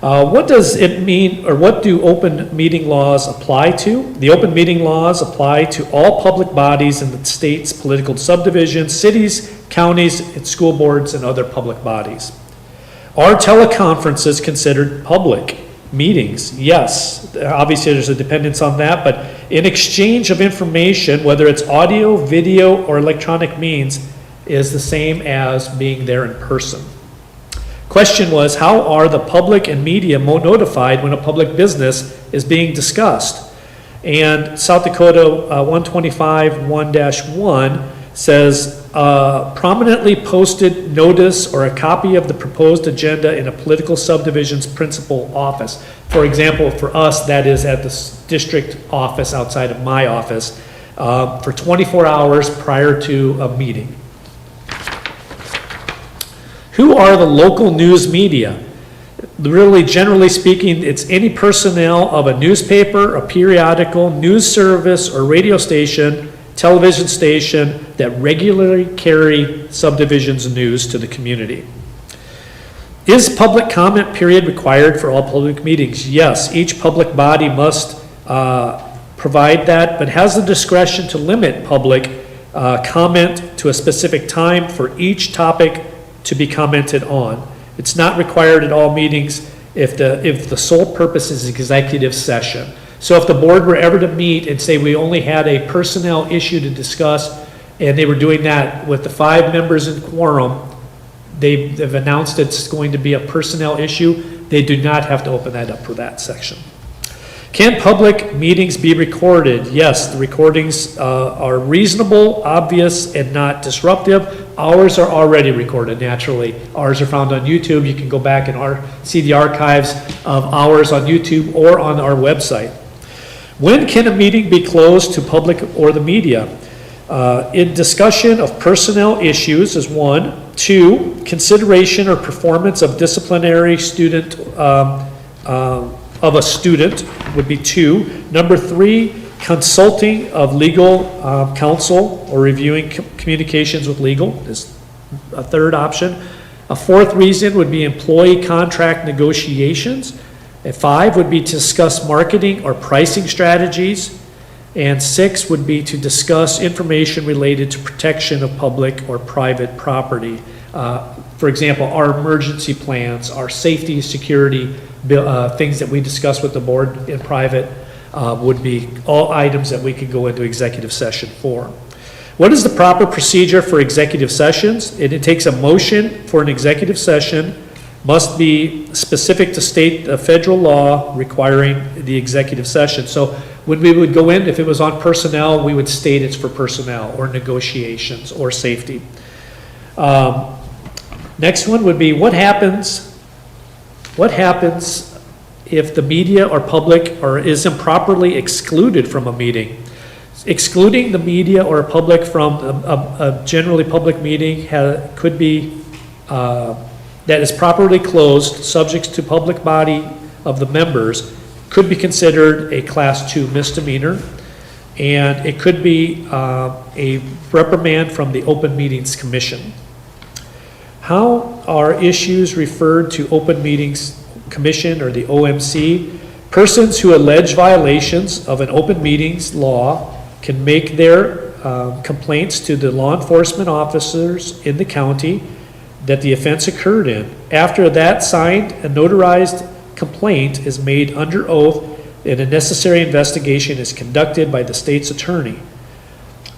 What does it mean, or what do open meeting laws apply to? The open meeting laws apply to all public bodies in the state's political subdivisions, cities, counties, and school boards, and other public bodies. Are teleconferences considered public meetings? Yes. Obviously, there's a dependence on that, but in exchange of information, whether it's audio, video, or electronic means, is the same as being there in person. Question was, how are the public and media notified when a public business is being discussed? And South Dakota 125-1-1 says, prominently posted notice or a copy of the proposed agenda in a political subdivision's principal office. For example, for us, that is at the district office outside of my office, for 24 hours prior to a meeting. Who are the local news media? Really, generally speaking, it's any personnel of a newspaper, a periodical, news service, or radio station, television station that regularly carry subdivisions news to the community. Is public comment period required for all public meetings? Yes, each public body must provide that, but has the discretion to limit public comment to a specific time for each topic to be commented on. It's not required at all meetings if the sole purpose is executive session. So if the board were ever to meet and say we only had a personnel issue to discuss, and they were doing that with the 5 members in quorum, they've announced it's going to be a personnel issue, they do not have to open that up for that section. Can public meetings be recorded? Yes, the recordings are reasonable, obvious, and not disruptive. Ours are already recorded naturally. Ours are found on YouTube. You can go back and see the archives of ours on YouTube or on our website. When can a meeting be closed to public or the media? In discussion of personnel issues is 1. 2, consideration or performance of disciplinary student of a student would be 2. Number 3, consulting of legal counsel or reviewing communications with legal is a 3rd option. A 4th reason would be employee contract negotiations. A 5 would be to discuss marketing or pricing strategies. And 6 would be to discuss information related to protection of public or private property. For example, our emergency plans, our safety, security, things that we discuss with the board in private would be all items that we could go into executive session for. What is the proper procedure for executive sessions? It takes a motion for an executive session, must be specific to state federal law requiring the executive session. So when we would go in, if it was on personnel, we would state it's for personnel or negotiations or safety. Next one would be what happens if the media or public is improperly excluded from a meeting? Excluding the media or public from a generally public meeting could be that is properly closed, subject to public body of the members, could be considered a Class 2 misdemeanor, and it could be a reprimand from the Open Meetings Commission. How are issues referred to Open Meetings Commission or the OMC? Persons who allege violations of an open meetings law can make their complaints to the law enforcement officers in the county that the offense occurred in. After that signed and notarized complaint is made under oath and a necessary investigation is conducted by the state's attorney.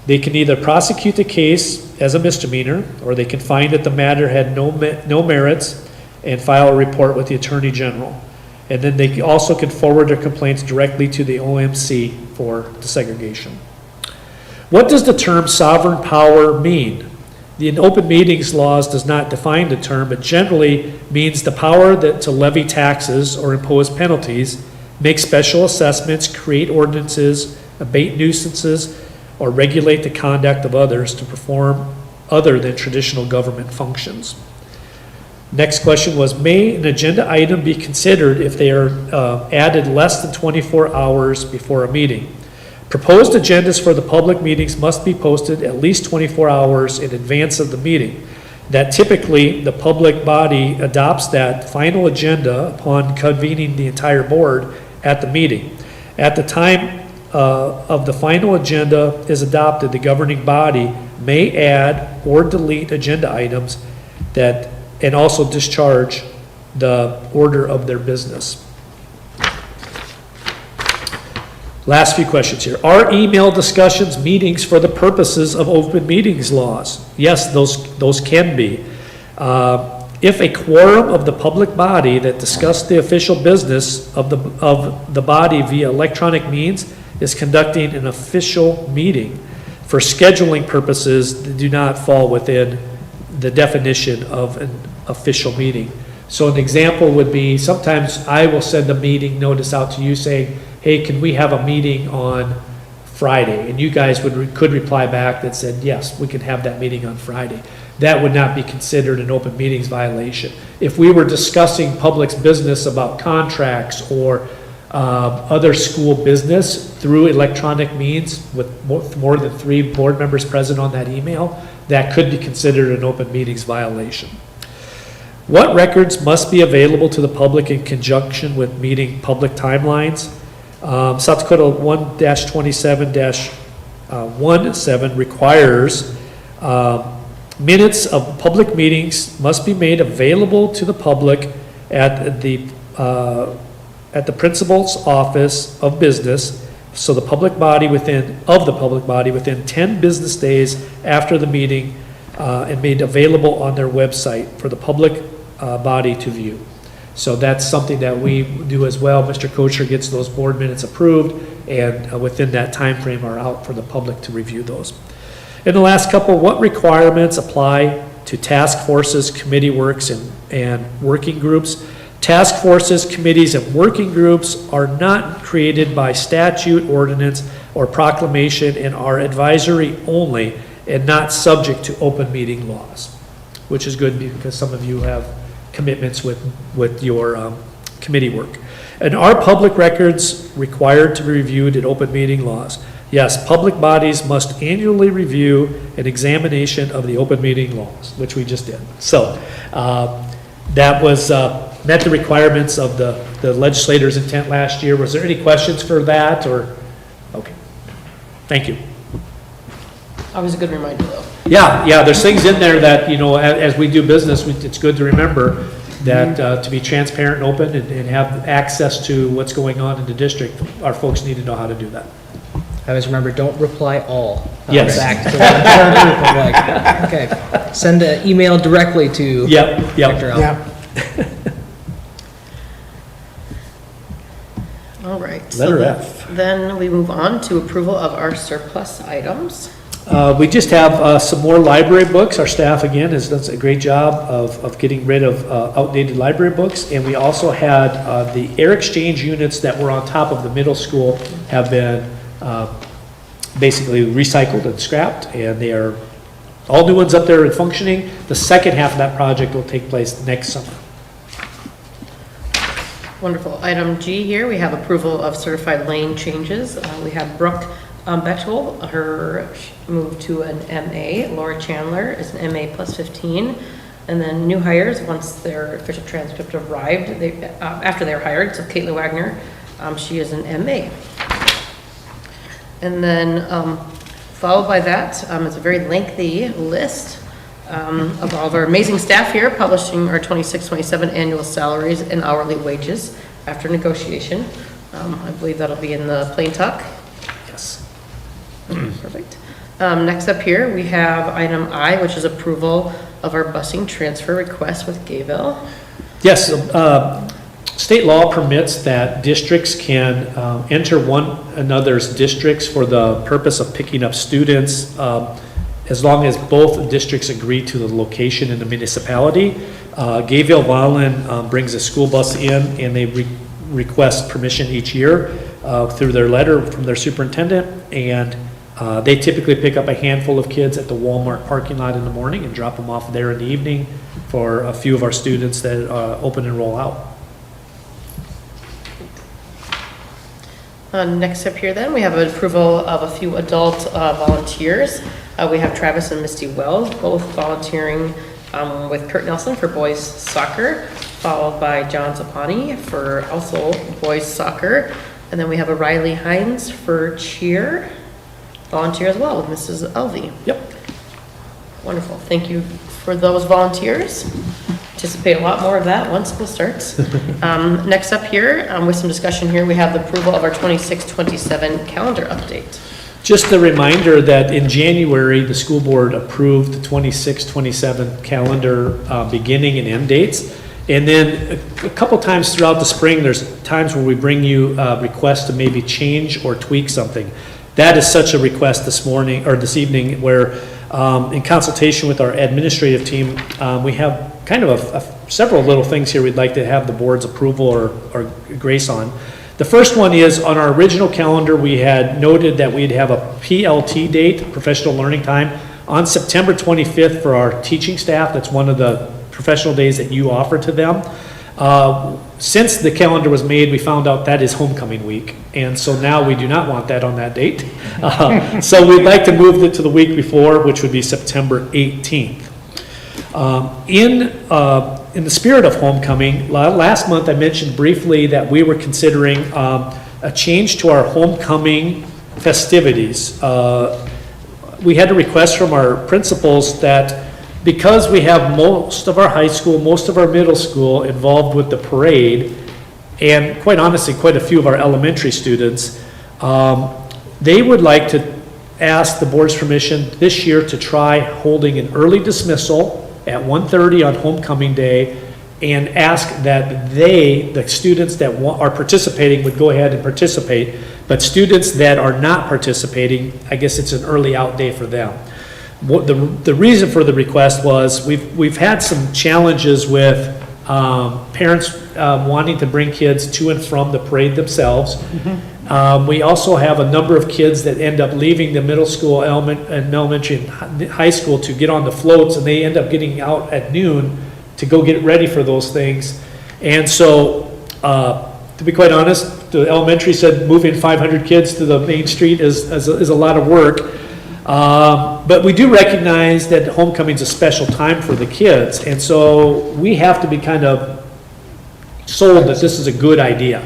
They can either prosecute the case as a misdemeanor, or they can find that the matter had no merits and file a report with the Attorney General. And then they also can forward their complaints directly to the OMC for desegregation. What does the term sovereign power mean? The open meetings laws does not define the term, but generally means the power to levy taxes or impose penalties, make special assessments, create ordinances, abate nuisances, or regulate the conduct of others to perform other than traditional government functions. Next question was, may an agenda item be considered if they are added less than 24 hours before a meeting? Proposed agendas for the public meetings must be posted at least 24 hours in advance of the meeting. That typically, the public body adopts that final agenda upon convening the entire board at the meeting. At the time of the final agenda is adopted, the governing body may add or delete agenda items that, and also discharge the order of their business. Last few questions here. Are email discussions meetings for the purposes of open meetings laws? Yes, those can be. If a quorum of the public body that discussed the official business of the body via electronic means is conducting an official meeting for scheduling purposes that do not fall within the definition of an official meeting. So an example would be, sometimes I will send a meeting notice out to you saying, hey, can we have a meeting on Friday? And you guys could reply back that said, yes, we can have that meeting on Friday. That would not be considered an open meetings violation. If we were discussing public's business about contracts or other school business through electronic means with more than 3 board members present on that email, that could be considered an open meetings violation. What records must be available to the public in conjunction with meeting public timelines? South Dakota 1-27-17 requires minutes of public meetings must be made available to the public at the principal's office of business, so the public body within 10 business days after the meeting, and made available on their website for the public body to view. So that's something that we do as well. Mr. Kocher gets those board minutes approved, and within that time frame are out for the public to review those. In the last couple, what requirements apply to task forces, committee works, and working groups? Task forces, committees, and working groups are not created by statute, ordinance, or proclamation, and are advisory only and not subject to open meeting laws, which is good because some of you have commitments with your committee work. And are public records required to be reviewed in open meeting laws? Yes, public bodies must annually review an examination of the open meeting laws, which we just did. So that was met the requirements of the legislator's intent last year. Was there any questions for that, or? Okay, thank you. Always a good reminder, though. Yeah, there's things in there that, you know, as we do business, it's good to remember that to be transparent and open and have access to what's going on in the district, our folks need to know how to do that. I always remember, don't reply all. Yes. Back to the entire group. I'm like, okay, send an email directly to Yep. Dr. Al. Yeah. All right. Letter so F. Then we move on to approval of our surplus items. We just have some more library books. Our staff, again, has done a great job of getting rid of outdated library books. And we also had the air exchange units that were on top of the middle school have been basically recycled and scrapped. And they are all new ones up there and functioning. The second half of that project will take place next summer. Wonderful. Item G here, we have approval of certified lane changes. We have Brooke Bechtel, she moved to an MA. Laura Chandler is an MA plus 15. And then new hires, once their official transcript arrived, after they were hired, so Caitlin Wagner, she is an MA. And then followed by that, it's a very lengthy list of all of our amazing staff here, publishing our 26-27 annual salaries and hourly wages after negotiation. I believe that'll be in the plain talk. Yes. Perfect. Next up here, we have item I, which is approval of our busing transfer request with Gayville. Yes, state law permits that districts can enter one another's districts for the purpose of picking up students as long as both districts agree to the location in the municipality. Gayville-Vollen brings a school bus in and they request permission each year through their letter from their superintendent, and They typically pick up a handful of kids at the Walmart parking lot in the morning and drop them off there in the evening for a few of our students that open and roll out. Next up here then, we have an approval of a few adult volunteers. We have Travis and Misty Wells, both volunteering with Kurt Nelson for boys soccer, followed by John Zapani for also boys soccer. And then we have a Riley Hines for cheer, volunteer as well with Mrs. Elvey. Yep. Wonderful. Thank you for those volunteers. Anticipate a lot more of that once school starts. Next up here, with some discussion here, we have the approval of our 26-27 calendar update. Just a reminder that in January, the school board approved the 26-27 calendar beginning and end dates. And then a couple times throughout the spring, there's times where we bring you requests to maybe change or tweak something. That is such a request this morning, or this evening, where in consultation with our administrative team, we have kind of several little things here we'd like to have the board's approval or grace on. The first one is, on our original calendar, we had noted that we'd have a PLT date, professional learning time, on September 25th for our teaching staff. That's one of the professional days that you offer to them. Since the calendar was made, we found out that is homecoming week, and so now we do not want that on that date. So we'd like to move it to the week before, which would be September 18th. In the spirit of homecoming, last month I mentioned briefly that we were considering a change to our homecoming festivities. We had a request from our principals that because we have most of our high school, most of our middle school involved with the parade, and quite honestly, quite a few of our elementary students, they would like to ask the board's permission this year to try holding an early dismissal at 1:30 on homecoming day, and ask that the students that are participating would go ahead and participate, but students that are not participating, I guess it's an early out day for them. The reason for the request was we've had some challenges with parents wanting to bring kids to and from the parade themselves. We also have a number of kids that end up leaving the middle school, elementary, and high school to get on the floats, and they end up getting out at noon to go get ready for those things. And so, to be quite honest, the elementary said moving 500 kids to the main street is a lot of work. But we do recognize that homecoming is a special time for the kids, and so we have to be kind of sold that this is a good idea.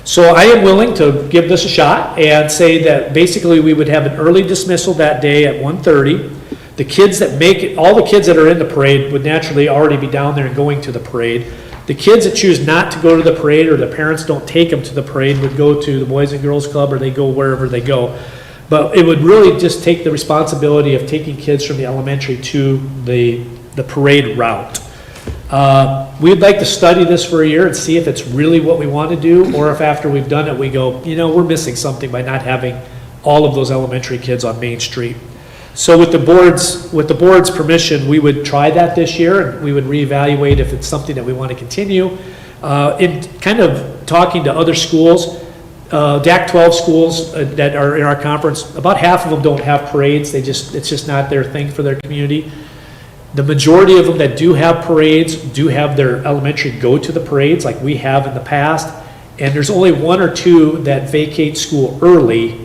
So I am willing to give this a shot and say that basically we would have an early dismissal that day at 1:30. The kids that make it, all the kids that are in the parade would naturally already be down there and going to the parade. The kids that choose not to go to the parade, or the parents don't take them to the parade, would go to the Boys and Girls Club, or they go wherever they go. But it would really just take the responsibility of taking kids from the elementary to the parade route. We'd like to study this for a year and see if it's really what we want to do, or if after we've done it, we go, we're missing something by not having all of those elementary kids on Main Street. So with the board's permission, we would try that this year, and we would reevaluate if it's something that we want to continue. In kind of talking to other schools, DAC 12 schools that are in our conference, about half of them don't have parades. It's just not their thing for their community. The majority of them that do have parades do have their elementary go to the parades like we have in the past. And there's only one or two that vacate school early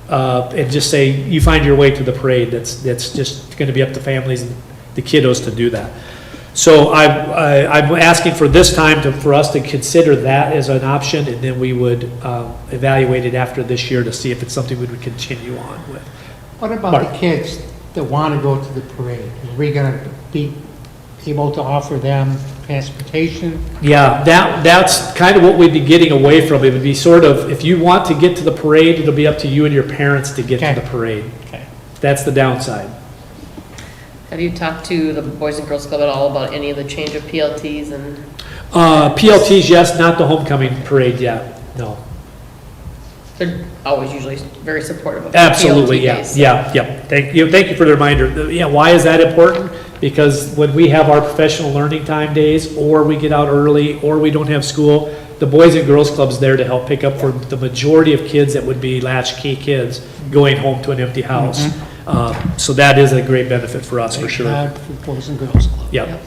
and just say, you find your way to the parade. That's just going to be up to families and the kiddos to do that. So I'm asking for this time for us to consider that as an option, and then we would evaluate it after this year to see if it's something we would continue on with. What about the kids that want to go to the parade? Are we going to be able to offer them transportation? Yeah, that's kind of what we'd be getting away from. It would be sort of, if you want to get to the parade, it'll be up to you and your parents to get to the parade. Okay. That's the downside. Have you talked to the Boys and Girls Club at all about any of the change of PLTs and? PLTs, yes, not the homecoming parade yet, no. They're always usually very supportive of Absolutely, PLT yeah, days. yeah. Thank you for the reminder. Yeah, why is that important? Because when we have our professional learning time days, or we get out early, or we don't have school, the Boys and Girls Club's there to help pick up for the majority of kids that would be latchkey kids going home to an empty house. So that is a great benefit for us, for Thank sure. God for Boys and Girls Club. Yep.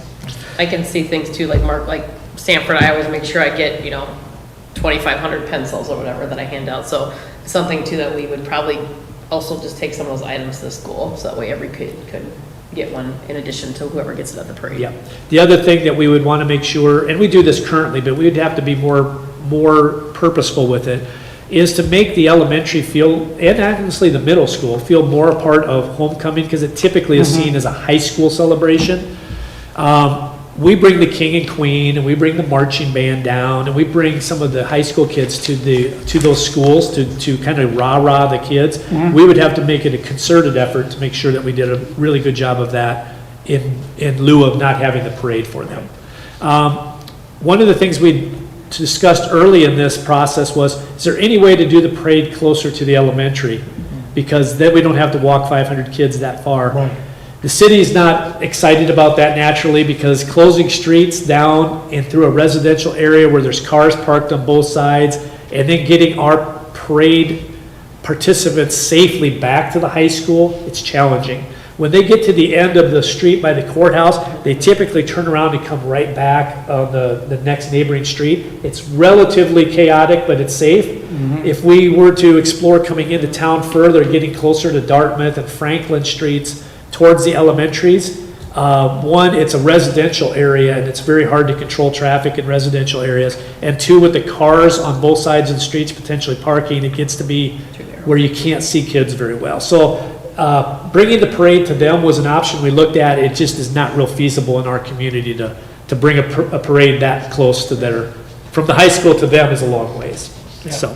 I can see things too, like Mark, like Sanford, I always make sure I get, 2,500 pencils or whatever that I hand out. So something too that we would probably also just take some of those items to school, so that way every kid could get one in addition to whoever gets it at the parade. Yeah. The other thing that we would want to make sure, and we do this currently, but we'd have to be more purposeful with it, is to make the elementary feel, and honestly the middle school, feel more a part of homecoming, because it typically is seen as a high school celebration. We bring the king and queen, and we bring the marching band down, and we bring some of the high school kids to those schools to kind of rah-rah the kids. We would have to make it a concerted effort to make sure that we did a really good job of that in lieu of not having the parade for them. One of the things we discussed early in this process was, is there any way to do the parade closer to the elementary? Because then we don't have to walk 500 kids that far. Right. The city is not excited about that naturally, because closing streets down and through a residential area where there's cars parked on both sides, and then getting our parade participants safely back to the high school, it's challenging. When they get to the end of the street by the courthouse, they typically turn around and come right back on the next neighboring street. It's relatively chaotic, but it's safe. If we were to explore coming into town further, getting closer to Dartmouth and Franklin streets towards the elementaries, one, it's a residential area and it's very hard to control traffic in residential areas. And two, with the cars on both sides of the streets potentially parking, it gets to be where you can't see kids very well. So bringing the parade to them was an option we looked at. It just is not real feasible in our community to bring a parade that close to from the high school to them is a long ways. So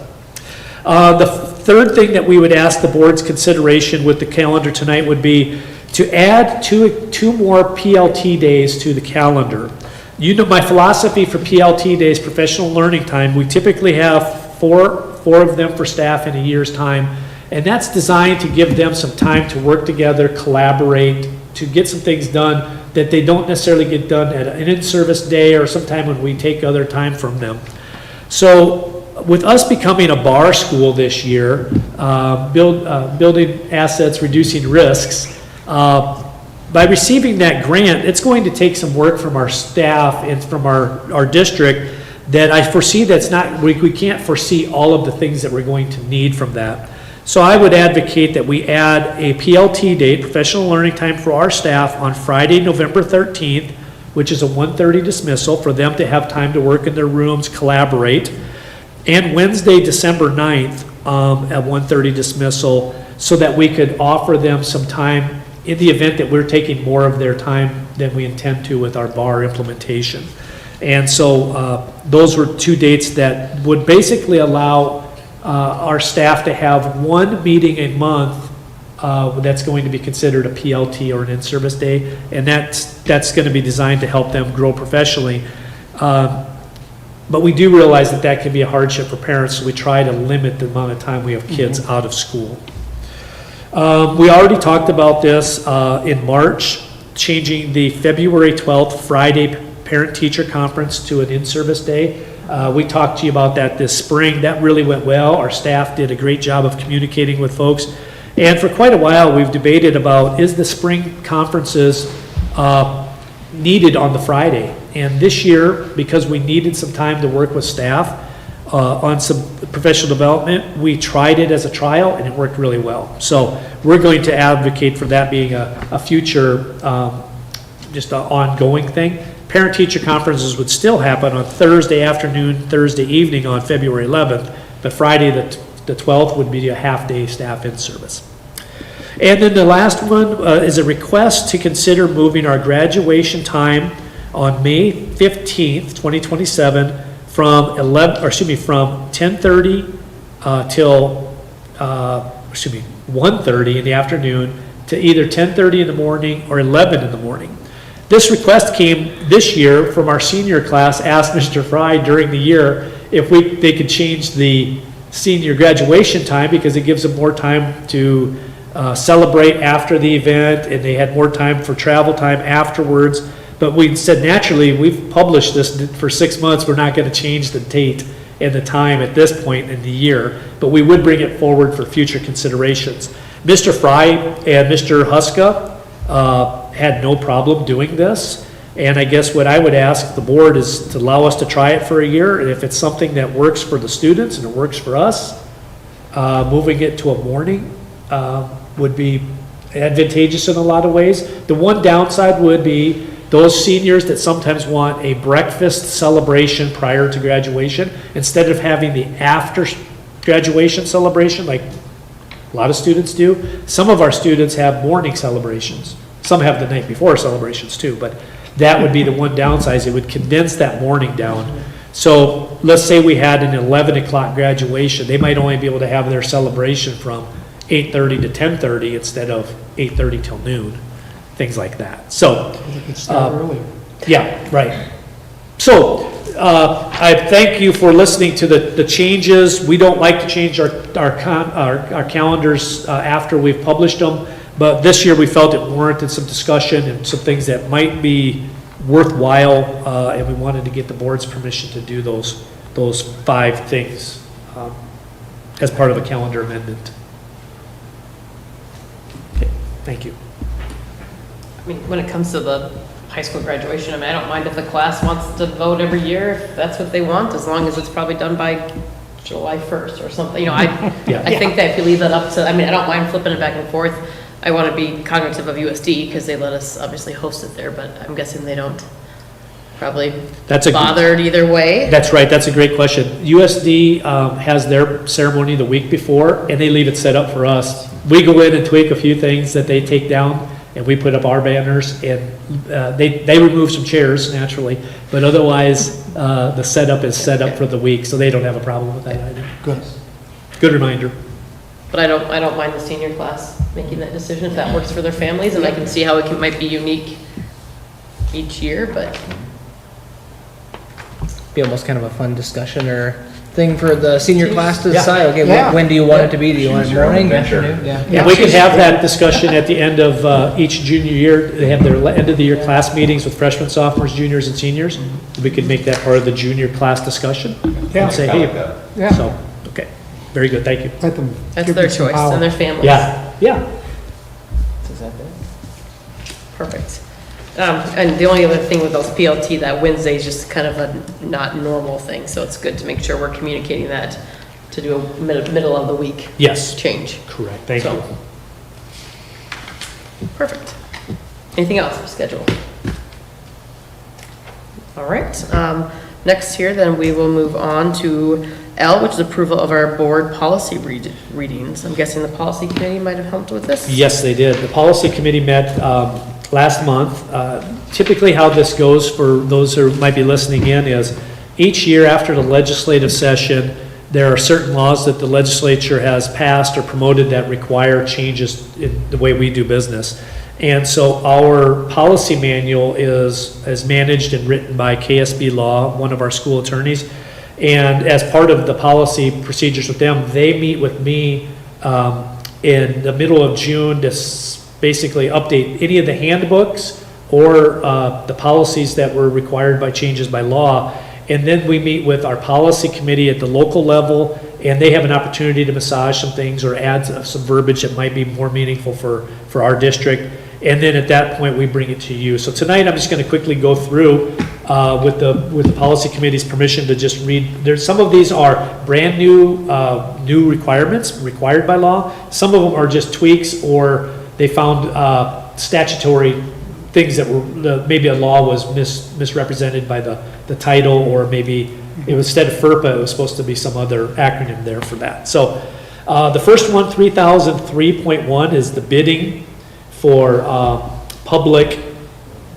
the third thing that we would ask the board's consideration with the calendar tonight would be to add two more PLT days to the calendar. You know my philosophy for PLT days, professional learning time. We typically have four of them for staff in a year's time. And that's designed to give them some time to work together, collaborate, to get some things done that they don't necessarily get done at an in-service day or sometime when we take other time from them. So with us becoming a bar school this year, building assets, reducing risks, by receiving that grant, it's going to take some work from our staff and from our district that I foresee we can't foresee all of the things that we're going to need from that. So I would advocate that we add a PLT date, professional learning time, for our staff on Friday, November 13th, which is a 1:30 dismissal, for them to have time to work in their rooms, collaborate, and Wednesday, December 9th, at 1:30 dismissal, so that we could offer them some time in the event that we're taking more of their time than we intend to with our bar implementation. And so those were two dates that would basically allow our staff to have one meeting a month that's going to be considered a PLT or an in-service day, and that's going to be designed to help them grow professionally. But we do realize that can be a hardship for parents, so we try to limit the amount of time we have kids out of school. We already talked about this in March, changing the February 12th Friday parent-teacher conference to an in-service day. We talked to you about that this spring. That really went well. Our staff did a great job of communicating with folks. And for quite a while, we've debated about, is the spring conferences needed on the Friday? And this year, because we needed some time to work with staff on some professional development, we tried it as a trial and it worked really well. So we're going to advocate for that being a future, just an ongoing thing. Parent-teacher conferences would still happen on Thursday afternoon, Thursday evening on February 11th, but Friday the 12th would be a half-day staff in service. And then the last one is a request to consider moving our graduation time on May 15th, 2027, from 10:30 till 1:30 in the afternoon to either 10:30 in the morning or 11 in the morning. This request came this year from our senior class, asked Mr. Fry during the year if they could change the senior graduation time, because it gives them more time to celebrate after the event, and they had more time for travel time afterwards. But we said naturally, we've published this for 6 months, we're not gonna change the date and the time at this point in the year, but we would bring it forward for future considerations. Mr. Fry and Mr. Huska had no problem doing this, and I guess what I would ask the board is to allow us to try it for a year, and if it's something that works for the students and it works for us, moving it to a morning would be advantageous in a lot of ways. The one downside would be those seniors that sometimes want a breakfast celebration prior to graduation, instead of having the after graduation celebration like a lot of students do. Some of our students have morning celebrations. Some have the night before celebrations too, but that would be the one downside. It would condense that morning down. So let's say we had an 11 o'clock graduation. They might only be able to have their celebration from 8:30 to 10:30 instead of 8:30 till noon, things like that. So, You could start earlier. yeah, right. So, I thank you for listening to the changes. We don't like to change our calendars after we've published them, but this year we felt it warranted some discussion and some things that might be worthwhile, and we wanted to get the board's permission to do those 5 things as part of a calendar amendment. Okay, thank you. I mean, when it comes to the high school graduation, I mean, I don't mind if the class wants to vote every year, if that's what they want, as long as it's probably done by July 1st or something, you know, Yeah. I think that if you leave that up to, I mean, I don't mind flipping it back and forth. I want to be cognitive of USD because they let us obviously host it there, but I'm guessing they don't probably bothered either way. That's right, that's a great question. USD has their ceremony the week before, and they leave it set up for us. We go in and tweak a few things that they take down, and we put up our banners, and they remove some chairs naturally, but otherwise, the setup is set up for the week, so they don't have a problem with that either. Good. Good reminder. But I don't mind the senior class making that decision if that works for their families, and I can see how it might be unique each year, but Be almost kind of a fun discussion or thing for the senior class to Yeah. decide, okay, Yeah. when do you want it to be? Do you want it morning, afternoon? And we can have that discussion at the end of each junior year. They have their end of the year class meetings with freshmen, sophomores, juniors, and seniors. We could make that part of the junior class discussion. And say, hey, Yeah, so, okay, very good, thank you. let them. that's give their them some choice power. and their families. Yeah, yeah. Perfect. And the only other thing with those PLT, that Wednesday is just kind of a not normal thing, so it's good to make sure we're communicating that to do a middle of the week Yes, change. correct, thank So, you. Perfect. Anything else for schedule? All right, next here, then we will move on to L, which is approval of our board policy readings. I'm guessing the policy committee might have helped with this? Yes, they did. The policy committee met last month. Typically how this goes for those who might be listening in is each year after the legislative session, there are certain laws that the legislature has passed or promoted that require changes in the way we do business. And so our policy manual is managed and written by KSB Law, one of our school attorneys. And as part of the policy procedures with them, they meet with me in the middle of June to basically update any of the handbooks or the policies that were required by changes by law. And then we meet with our policy committee at the local level, and they have an opportunity to massage some things or add some verbiage that might be more meaningful for our district. And then at that point, we bring it to you. So tonight, I'm just going to quickly go through with the policy committee's permission to just read. Some of these are brand new requirements required by law. Some of them are just tweaks, or they found statutory things that were, maybe a law was misrepresented by the title, or maybe it was instead of FERPA, it was supposed to be some other acronym there for that. So the first one, 3003.1, is the bidding for public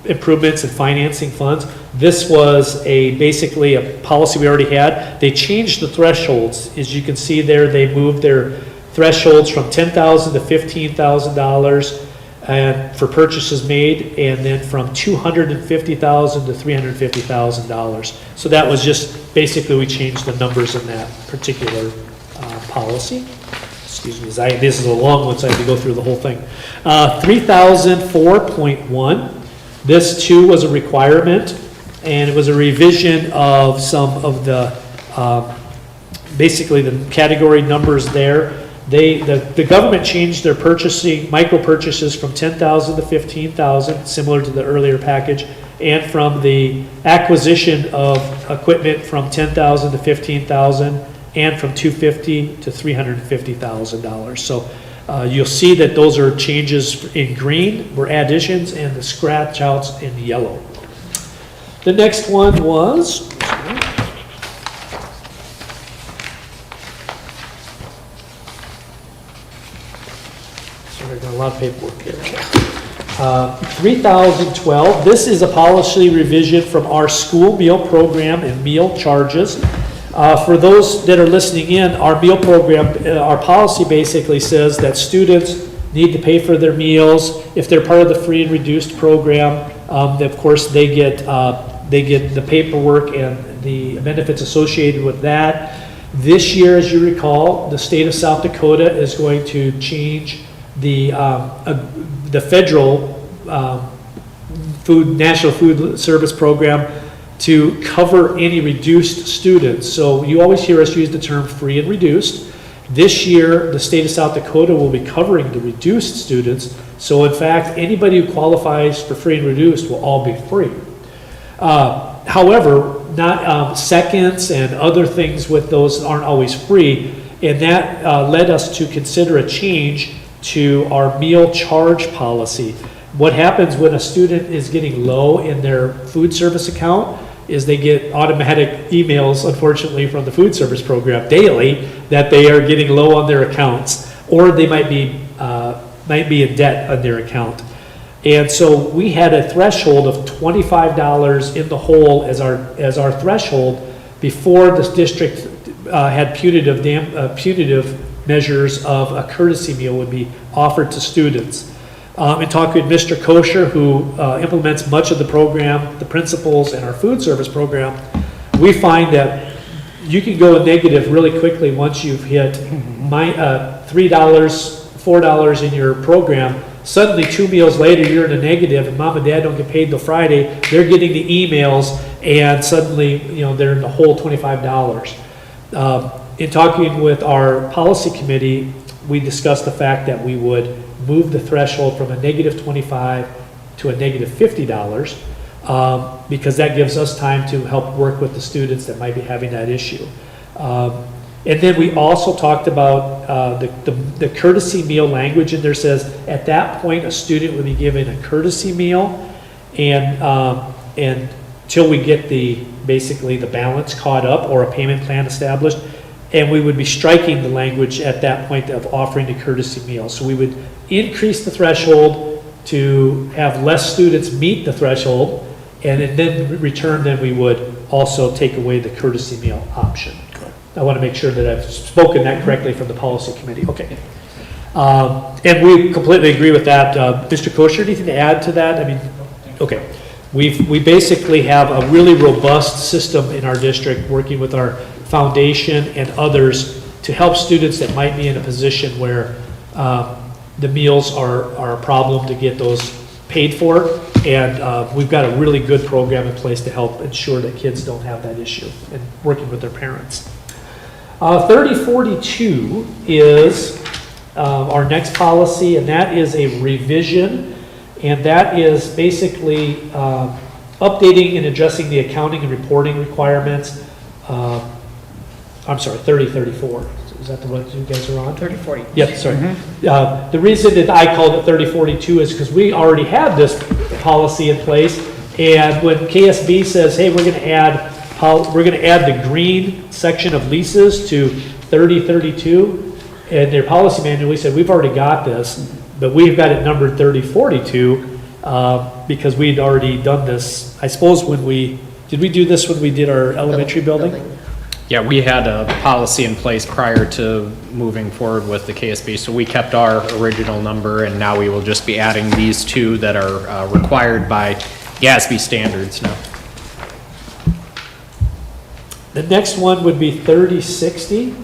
improvements and financing funds. This was basically a policy we already had. They changed the thresholds. As you can see there, they moved their thresholds from $10,000 to $15,000 and for purchases made, and then from $250,000 to $350,000. So that was just basically, we changed the numbers in that particular policy. Excuse me, this is a long one, so I have to go through the whole thing. 3004.1 This too was a requirement, and it was a revision of some of the, basically the category numbers there. The government changed their purchasing, micro purchases from 10,000 to 15,000, similar to the earlier package, and from the acquisition of equipment from 10,000 to 15,000, and from $250,000 to $350,000. So you'll see that those are changes in green, were additions, and the scratch outs in yellow. The next one was, sorry, I've got a lot of paperwork here. 3012, this is a policy revision from our school meal program and meal charges. For those that are listening in, our meal program, our policy basically says that students need to pay for their meals. If they're part of the free and reduced program, of course, they get the paperwork and the benefits associated with that. This year, as you recall, the state of South Dakota is going to change the federal National Food Service Program to cover any reduced students. So you always hear us use the term free and reduced. This year, the state of South Dakota will be covering the reduced students. So in fact, anybody who qualifies for free and reduced will all be free. However, not seconds and other things with those aren't always free. And that led us to consider a change to our meal charge policy. What happens when a student is getting low in their food service account is they get automatic emails, unfortunately, from the food service program daily that they are getting low on their accounts, or they might be in debt on their account. And so we had a threshold of $25 in the hole as our threshold before this district had punitive measures of a courtesy meal would be offered to students. And talking with Mr. Kosher, who implements much of the program, the principals, and our food service program, we find that you can go negative really quickly once you've hit $3, $4 in your program. Suddenly, 2 meals later, you're in a negative, and mom and dad don't get paid till Friday. They're getting the emails, and suddenly, they're in the whole $25. In talking with our policy committee, we discussed the fact that we would move the threshold from a -25 to a -$50, because that gives us time to help work with the students that might be having that issue. And then we also talked about the courtesy meal language, and there says at that point a student would be given a courtesy meal, and till we get basically the balance caught up or a payment plan established. And we would be striking the language at that point of offering a courtesy meal. So we would increase the threshold to have less students meet the threshold, and then in return, then we would also take away the courtesy meal option. I want to make sure that I've spoken that correctly from the policy committee. Okay. And we completely agree with that. Mr. Kosher, anything to add to that? I mean, okay. We basically have a really robust system in our district working with our foundation and others to help students that might be in a position where the meals are a problem to get those paid for. And we've got a really good program in place to help ensure that kids don't have that issue and working with their parents. 3042 is our next policy, and that is a revision, and that is basically updating and addressing the accounting and reporting requirements. I'm sorry, 3034. Is that the one you guys are on? 3040. Yep, sorry. The reason that I called it 3042 is because we already have this policy in place, and when KSB says, hey, we're going to add the green section of leases to 3032, and their policy manual, we said, we've already got this, but we've got it numbered 3042 because we'd already done this. I suppose did we do this when we did our elementary building? Yeah, we had a policy in place prior to moving forward with the KSB, so we kept our original number, and now we will just be adding these two that are required by GASB standards now. The next one would be 3060,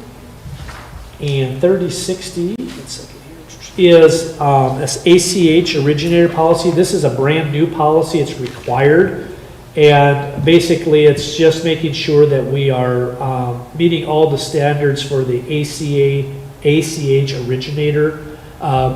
and 3060, one second here. is this ACH originator policy. This is a brand new policy. It's required. And basically, it's just making sure that we are meeting all the standards for the ACH originator.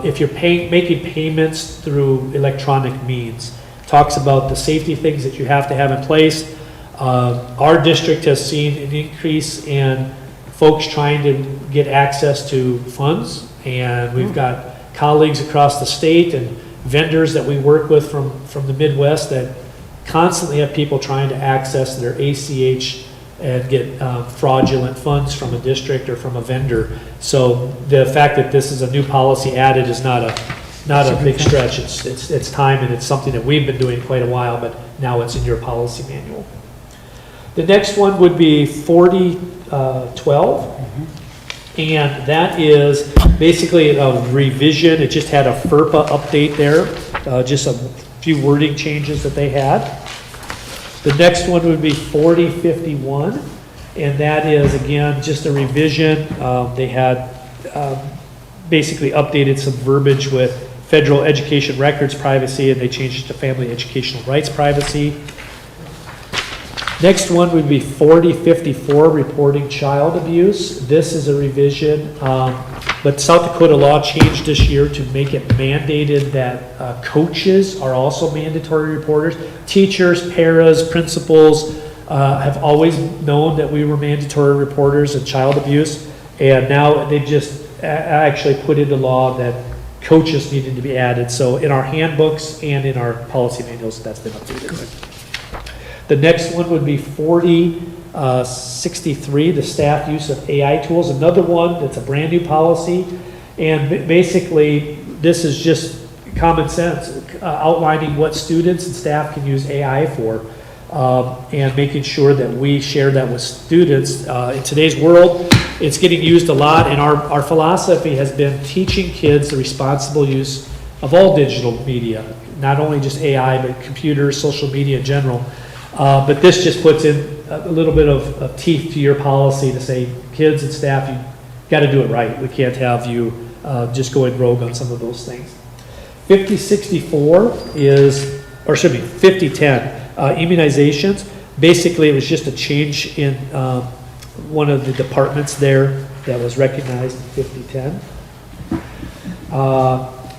If you're making payments through electronic means. Talks about the safety things that you have to have in place. Our district has seen an increase in folks trying to get access to funds, and we've got colleagues across the state and vendors that we work with from the Midwest that constantly have people trying to access their ACH and get fraudulent funds from a district or from a vendor. So the fact that this is a new policy added is not a big stretch. It's time, and it's something that we've been doing quite a while, but now it's in your policy manual. The next one would be 4012. And that is basically a revision. It just had a FERPA update there, just a few wording changes that they had. The next one would be 4051, and that is, again, just a revision. They had basically updated some verbiage with federal education records privacy, and they changed it to family educational rights privacy. Next one would be 4054, reporting child abuse. This is a revision, but South Dakota law changed this year to make it mandated that coaches are also mandatory reporters. Teachers, paras, principals have always known that we were mandatory reporters of child abuse, and now they just actually put into law that coaches needed to be added. So in our handbooks and in our policy manuals, that's been updated. The next one would be 4063, the staff use of AI tools. Another one that's a brand new policy. And basically, this is just common sense, outlining what students and staff can use AI for, and making sure that we share that with students. In today's world, it's getting used a lot, and our philosophy has been teaching kids the responsible use of all digital media, not only just AI, but computers, social media in general. But this just puts in a little bit of teeth to your policy to say, kids and staff, you got to do it right. We can't have you just going rogue on some of those things. 5064 is, or should be 5010, immunizations. Basically, it was just a change in one of the departments there that was recognized in 5010.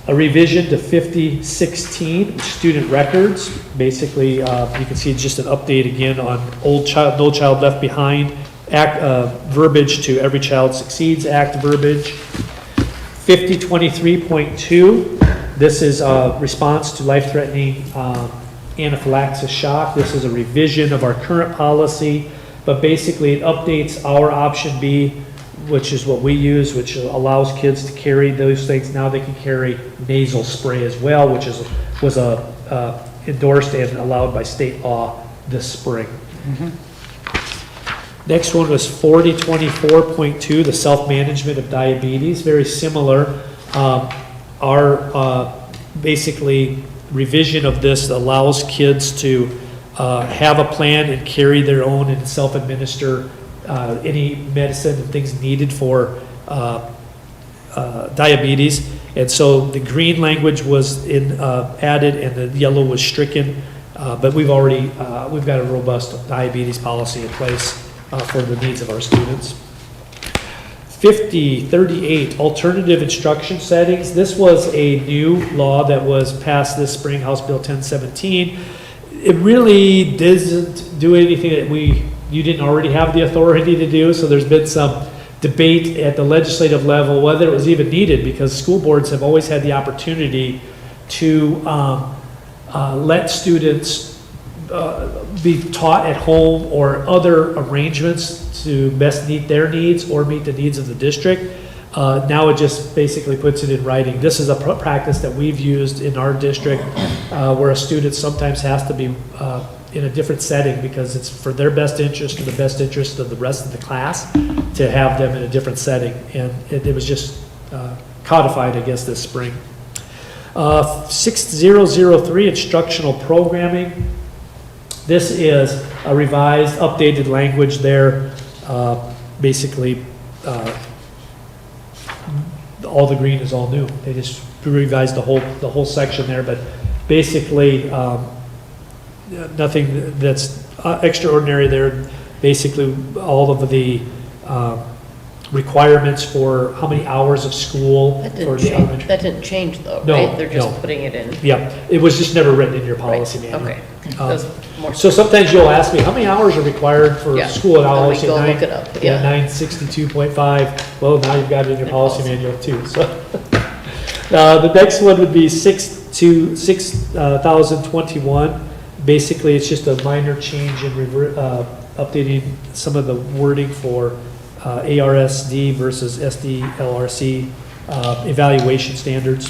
A revision to 5016, student records. Basically, you can see just an update again on No Child Left Behind Act verbiage to Every Child Succeeds Act verbiage. 5023.2, this is a response to life-threatening anaphylaxis shock. This is a revision of our current policy, but basically it updates our option B, which is what we use, which allows kids to carry those things. Now they can carry nasal spray as well, which was endorsed and allowed by state law this spring. Next one was 4024.2, the self-management of diabetes. Very similar. Our basically revision of this allows kids to have a plan and carry their own and self-administer any medicine and things needed for diabetes. And so the green language was added and the yellow was stricken. But we've got a robust diabetes policy in place for the needs of our students. 5038, alternative instruction settings. This was a new law that was passed this spring, House Bill 1017. It really doesn't do anything that you didn't already have the authority to do, so there's been some debate at the legislative level whether it was even needed, because school boards have always had the opportunity to let students be taught at home or other arrangements to best meet their needs or meet the needs of the district. Now it just basically puts it in writing. This is a practice that we've used in our district where a student sometimes has to be in a different setting because it's for their best interest or the best interest of the rest of the class to have them in a different setting. And it was just codified, I guess, this spring. 6003, instructional programming. This is a revised, updated language there, basically all the green is all new. They just revised the whole section there, but basically, nothing that's extraordinary there. Basically, all of the requirements for how many hours of school That for didn't the change, elementary. that didn't change though, No, right? They're just no. putting it in. Yeah, it was just never written in your Right, policy manual. okay. Um, That's more- So sometimes you'll ask me, how many hours are required for Yeah, school? And I'll and we say go nine- look it up, Yeah, yeah. 962.5. Well, now you've got it in your In policy policy. manual too, so. The next one would be 6,021. Basically, it's just a minor change in updating some of the wording for ARSD versus SDLRC evaluation standards.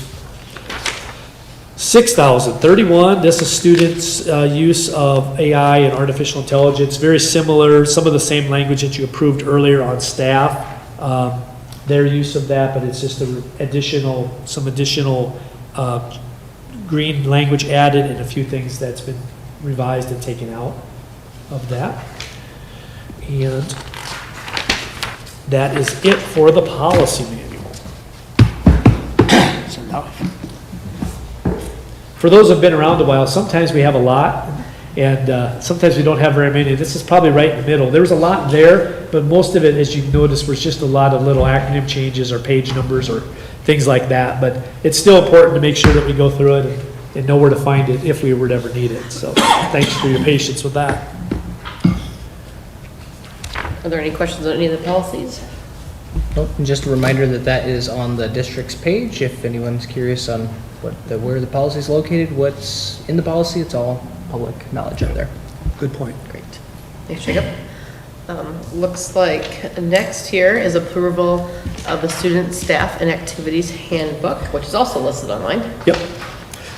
6,031, this is students' use of AI and artificial intelligence, very similar, some of the same language that you approved earlier on staff, their use of that, but it's just some additional green language added and a few things that's been revised and taken out of that. And that is it for the policy manual. So now, for those who've been around a while, sometimes we have a lot, and sometimes we don't have very many. This is probably right in the middle. There was a lot there, but most of it, as you've noticed, was just a lot of little acronym changes or page numbers or things like that. But it's still important to make sure that we go through it and know where to find it if we were to ever need it. So thanks for your patience with that. Are there any questions on any of the policies? Nope, and just a reminder that that is on the district's page, if anyone's curious on where the policy is located, what's in the policy, it's all public knowledge out there. Good point. Great. Thanks, Jacob. Looks like next here is approval of the student, staff, and activities handbook, which is also listed online. Yep.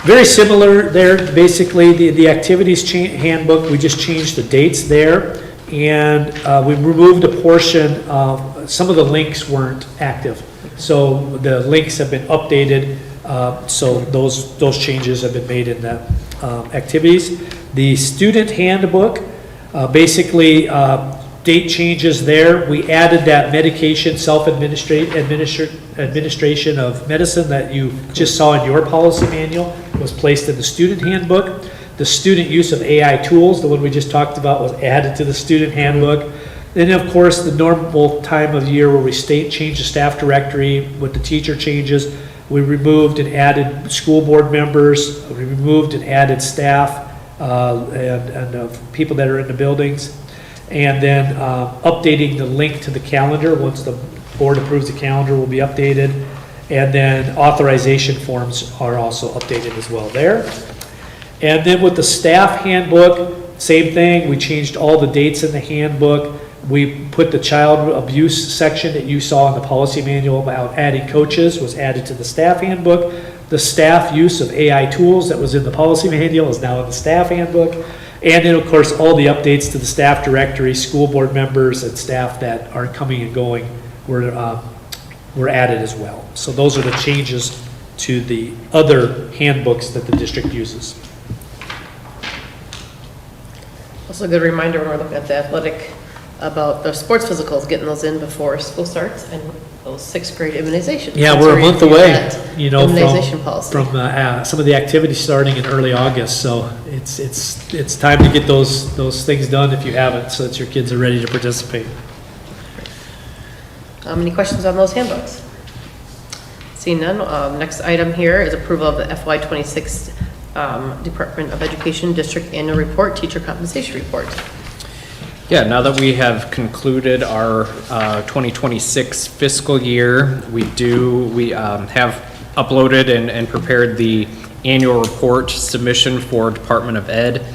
Very similar there. Basically, the activities handbook, we just changed the dates there. And we removed a portion of, some of the links weren't active. So the links have been updated. So those changes have been made in the activities. The student handbook, basically, date changes there. We added that medication, administration of medicine that you just saw in your policy manual was placed in the student handbook. The student use of AI tools, the one we just talked about, was added to the student handbook. Then, of course, the normal time of year where we change the staff directory with the teacher changes, we removed and added school board members, we removed and added staff and people that are in the buildings. And then updating the link to the calendar, once the board approves the calendar, will be updated. And then authorization forms are also updated as well there. And then with the staff handbook, same thing, we changed all the dates in the handbook. We put the child abuse section that you saw in the policy manual about adding coaches was added to the staff handbook. The staff use of AI tools that was in the policy manual is now in the staff handbook. And then, of course, all the updates to the staff directory, school board members and staff that are coming and going were added as well. So those are the changes to the other handbooks that the district uses. Also a good reminder when we're looking at the athletic, about the sports physicals, getting those in before school starts, and those sixth grade immunizations. Yeah, Let's we're a review month away, that you know, immunization policy. from some of the activities starting in early August. So it's time to get those things done if you haven't, so that your kids are ready to participate. Any questions on those handbooks? Seeing none, next item here is approval of the FY '26 Department of Education District Annual Report, Teacher Compensation Report. Yeah, now that we have concluded our 2026 fiscal year, we have uploaded and prepared the annual report submission for Department of Ed.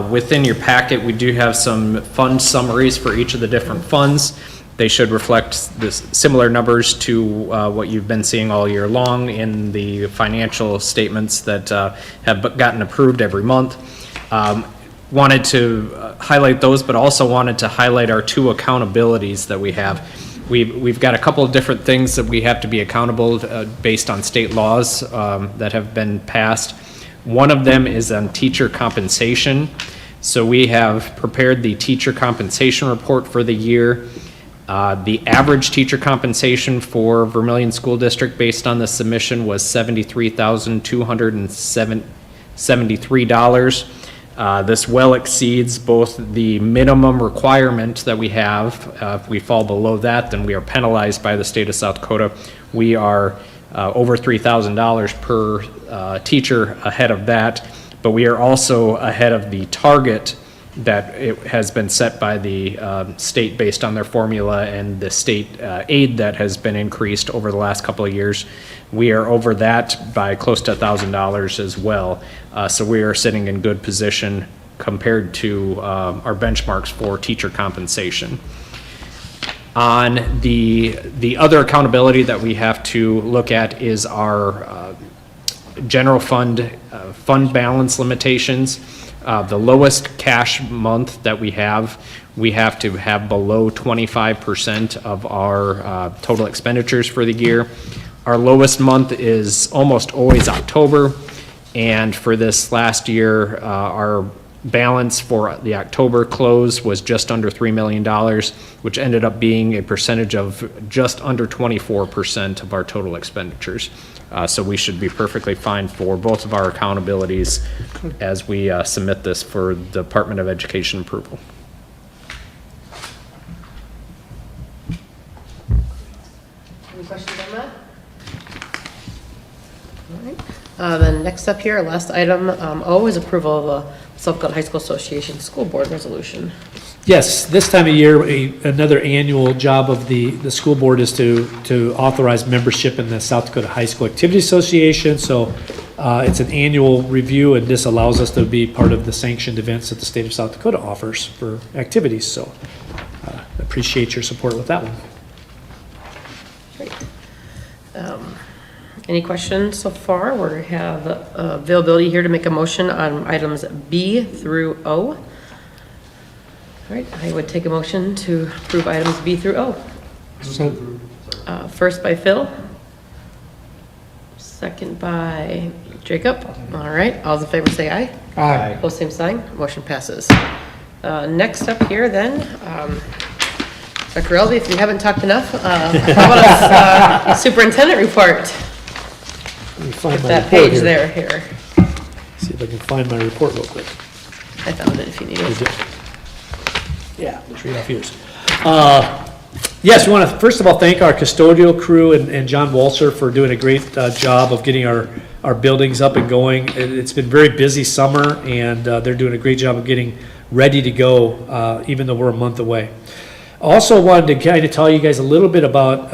Within your packet, we do have some fund summaries for each of the different funds. They should reflect similar numbers to what you've been seeing all year long in the financial statements that have gotten approved every month. Wanted to highlight those, but also wanted to highlight our two accountabilities that we have. We've got a couple of different things that we have to be accountable based on state laws that have been passed. One of them is on teacher compensation. So we have prepared the teacher compensation report for the year. The average teacher compensation for Vermillion School District based on the submission was $73,273. This well exceeds both the minimum requirement that we have. If we fall below that, then we are penalized by the state of South Dakota. We are over $3,000 per teacher ahead of that, but we are also ahead of the target that it has been set by the state based on their formula and the state aid that has been increased over the last couple of years. We are over that by close to $1,000 as well. So we are sitting in good position compared to our benchmarks for teacher compensation. On the other accountability that we have to look at is our general fund balance limitations. The lowest cash month that we have to have below 25% of our total expenditures for the year. Our lowest month is almost always October, and for this last year, our balance for the October close was just under $3 million, which ended up being a percentage of just under 24% of our total expenditures. So we should be perfectly fine for both of our accountabilities as we submit this for the Department of Education approval. Any questions on that? All right. Then next up here, our last item, O, is approval of the South Dakota High School Association School Board Resolution. Yes, this time of year, another annual job of the school board is to authorize membership in the South Dakota High School Activity Association. So it's an annual review, and this allows us to be part of the sanctioned events that the state of South Dakota offers for activities. So appreciate your support with that one. Great. Any questions so far? We have availability here to make a motion on items B through O. All right, I would take a motion to approve items B through O. First by Phil. Second by Jacob. All right, all those in favor say aye. Aye. Opposed, same sign. Motion passes. Next up here then, Dr. Elby, if you haven't talked enough, how about a superintendent report? Let me find my That report page here. here. See if I can find my report real quick. I found it if you need it. Yeah, let's read off yours. Yes, we want to first of all thank our custodial crew and John Walser for doing a great job of getting our buildings up and going. It's been a very busy summer, and they're doing a great job of getting ready to go, even though we're a month away. Also wanted to kind of tell you guys a little bit about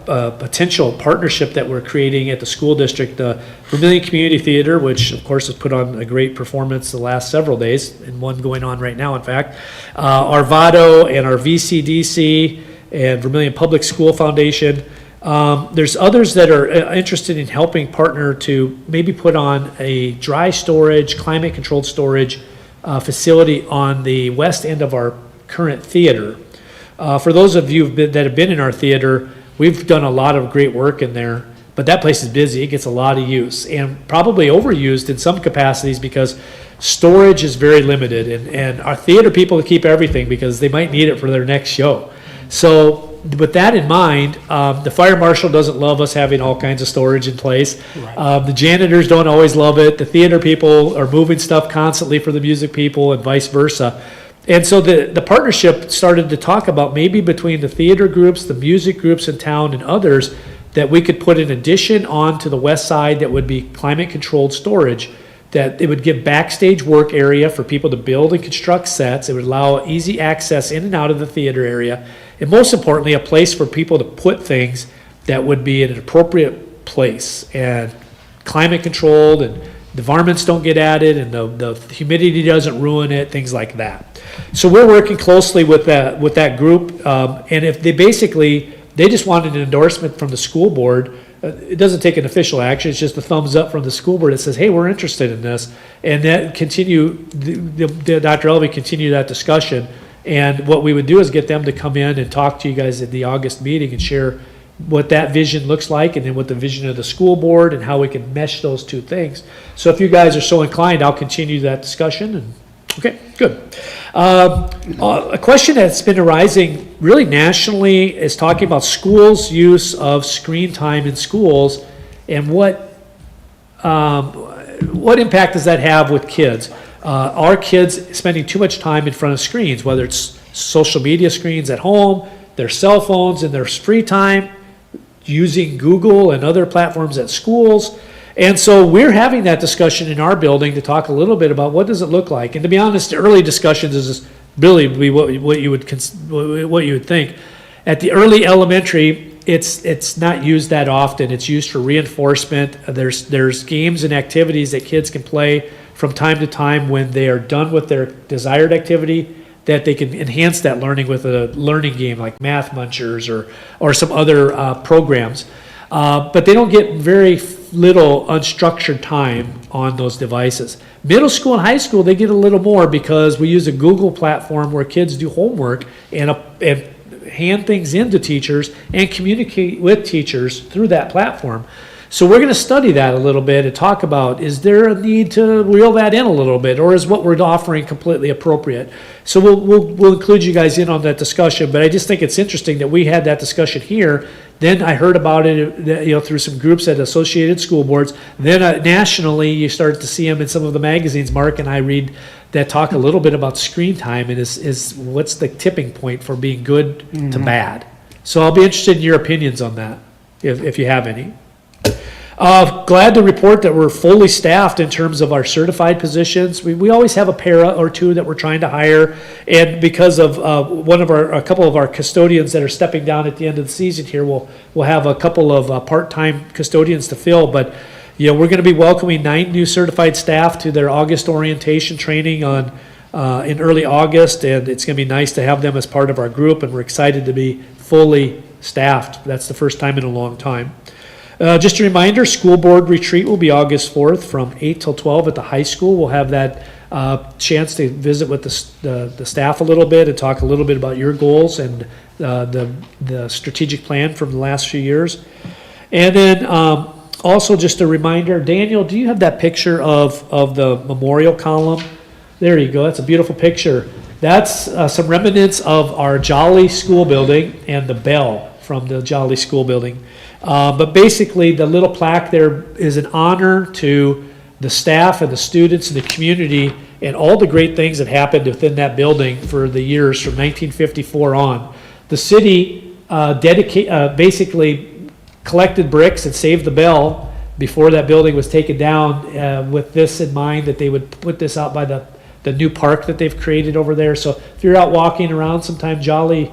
a potential partnership that we're creating at the school district, the Vermillion Community Theater, which of course has put on a great performance the last several days, and one going on right now, in fact. Our VADO and our VCDC and Vermillion Public School Foundation. There's others that are interested in helping partner to maybe put on a dry storage, climate-controlled storage facility on the west end of our current theater. For those of you that have been in our theater, we've done a lot of great work in there, but that place is busy. It gets a lot of use, and probably overused in some capacities because storage is very limited, and our theater people keep everything because they might need it for their next show. So with that in mind, the fire marshal doesn't love us having all kinds of storage in place. The janitors don't always love it. The theater people are moving stuff constantly for the music people and vice versa. And so the partnership started to talk about maybe between the theater groups, the music groups in town, and others, that we could put an addition on to the west side that would be climate-controlled storage, that it would give backstage work area for people to build and construct sets. It would allow easy access in and out of the theater area, and most importantly, a place for people to put things that would be in an appropriate place and climate-controlled, and the varmints don't get added, and the humidity doesn't ruin it, things like that. So we're working closely with that group, and if they just wanted an endorsement from the school board. It doesn't take an official action, it's just a thumbs up from the school board that says, hey, we're interested in this, and then Dr. Elvey continue that discussion. And what we would do is get them to come in and talk to you guys at the August meeting and share what that vision looks like, and then what the vision of the school board and how we can mesh those two things. So if you guys are so inclined, I'll continue that discussion, and Okay, good. A question that's been arising really nationally is talking about schools' use of screen time in schools and what impact does that have with kids? Are kids spending too much time in front of screens, whether it's social media screens at home, their cell phones in their free time, using Google and other platforms at schools? And so we're having that discussion in our building to talk a little bit about what does it look like. And to be honest, the early discussions is really what you would think. At the early elementary, it's not used that often. It's used for reinforcement. There's games and activities that kids can play from time to time when they are done with their desired activity, that they can enhance that learning with a learning game like Math Munchers or some other programs. But they don't get very little unstructured time on those devices. Middle school and high school, they get a little more because we use a Google platform where kids do homework and hand things into teachers and communicate with teachers through that platform. So we're going to study that a little bit and talk about, is there a need to reel that in a little bit, or is what we're offering completely appropriate? So we'll include you guys in on that discussion, but I just think it's interesting that we had that discussion here. Then I heard about it, through some groups at Associated School Boards. Then nationally, you start to see them in some of the magazines. Mark and I read that talk a little bit about screen time and is what's the tipping point for being good to bad. So I'll be interested in your opinions on that, if you have any. Glad to report that we're fully staffed in terms of our certified positions. We always have a para or two that we're trying to hire, and because of a couple of our custodians that are stepping down at the end of the season here, we'll have a couple of part-time custodians to fill. But we're going to be welcoming 9 new certified staff to their August orientation training in early August, and it's going to be nice to have them as part of our group, and we're excited to be fully staffed. That's the first time in a long time. Just a reminder, school board retreat will be August 4th from 8 till 12 at the high school. We'll have that chance to visit with the staff a little bit and talk a little bit about your goals and the strategic plan from the last few years. And then also just a reminder, Daniel, do you have that picture of the memorial column? There you go. That's a beautiful picture. That's some remnants of our Jolly School building and the bell from the Jolly School building. But basically, the little plaque there is an honor to the staff and the students and the community and all the great things that happened within that building for the years from 1954 on. The city basically collected bricks and saved the bell before that building was taken down with this in mind, that they would put this out by the new park that they've created over there. So if you're out walking around sometime, Jolly,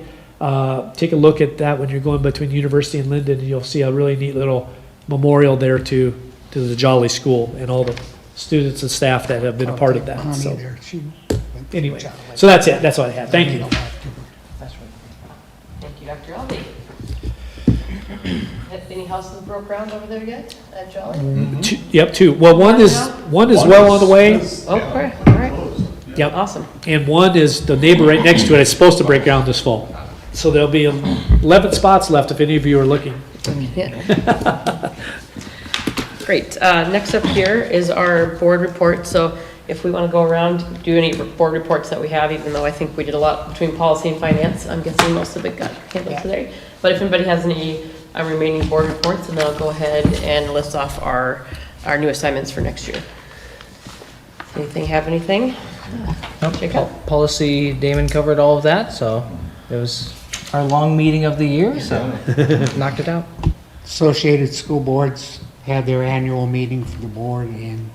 take a look at that when you're going between University and Linden, and you'll see a really neat little memorial there to the Jolly School and all the students and staff that have been a part of that. So anyway, so that's it. That's all I have. Thank you. Thank you, Dr. Alvey. Any houses broke ground over there yet at Jolly? Yep, 2. Well, one is well on the way. Okay, all right. Yep. Awesome. And one is the neighbor right next to it. It's supposed to break ground this fall. So there'll be 11 spots left if any of you are looking. Yeah. Great. Next up here is our board report. So if we want to go around, do any board reports that we have, even though I think we did a lot between policy and finance. I'm guessing most of it got handled today. But if anybody has any remaining board reports, then I'll go ahead and list off our new assignments for next year. Anything have anything? Jacob? Policy, Damon covered all of that, so it was our long meeting of the year, so knocked it out. Associated School Boards had their annual meeting for the board, and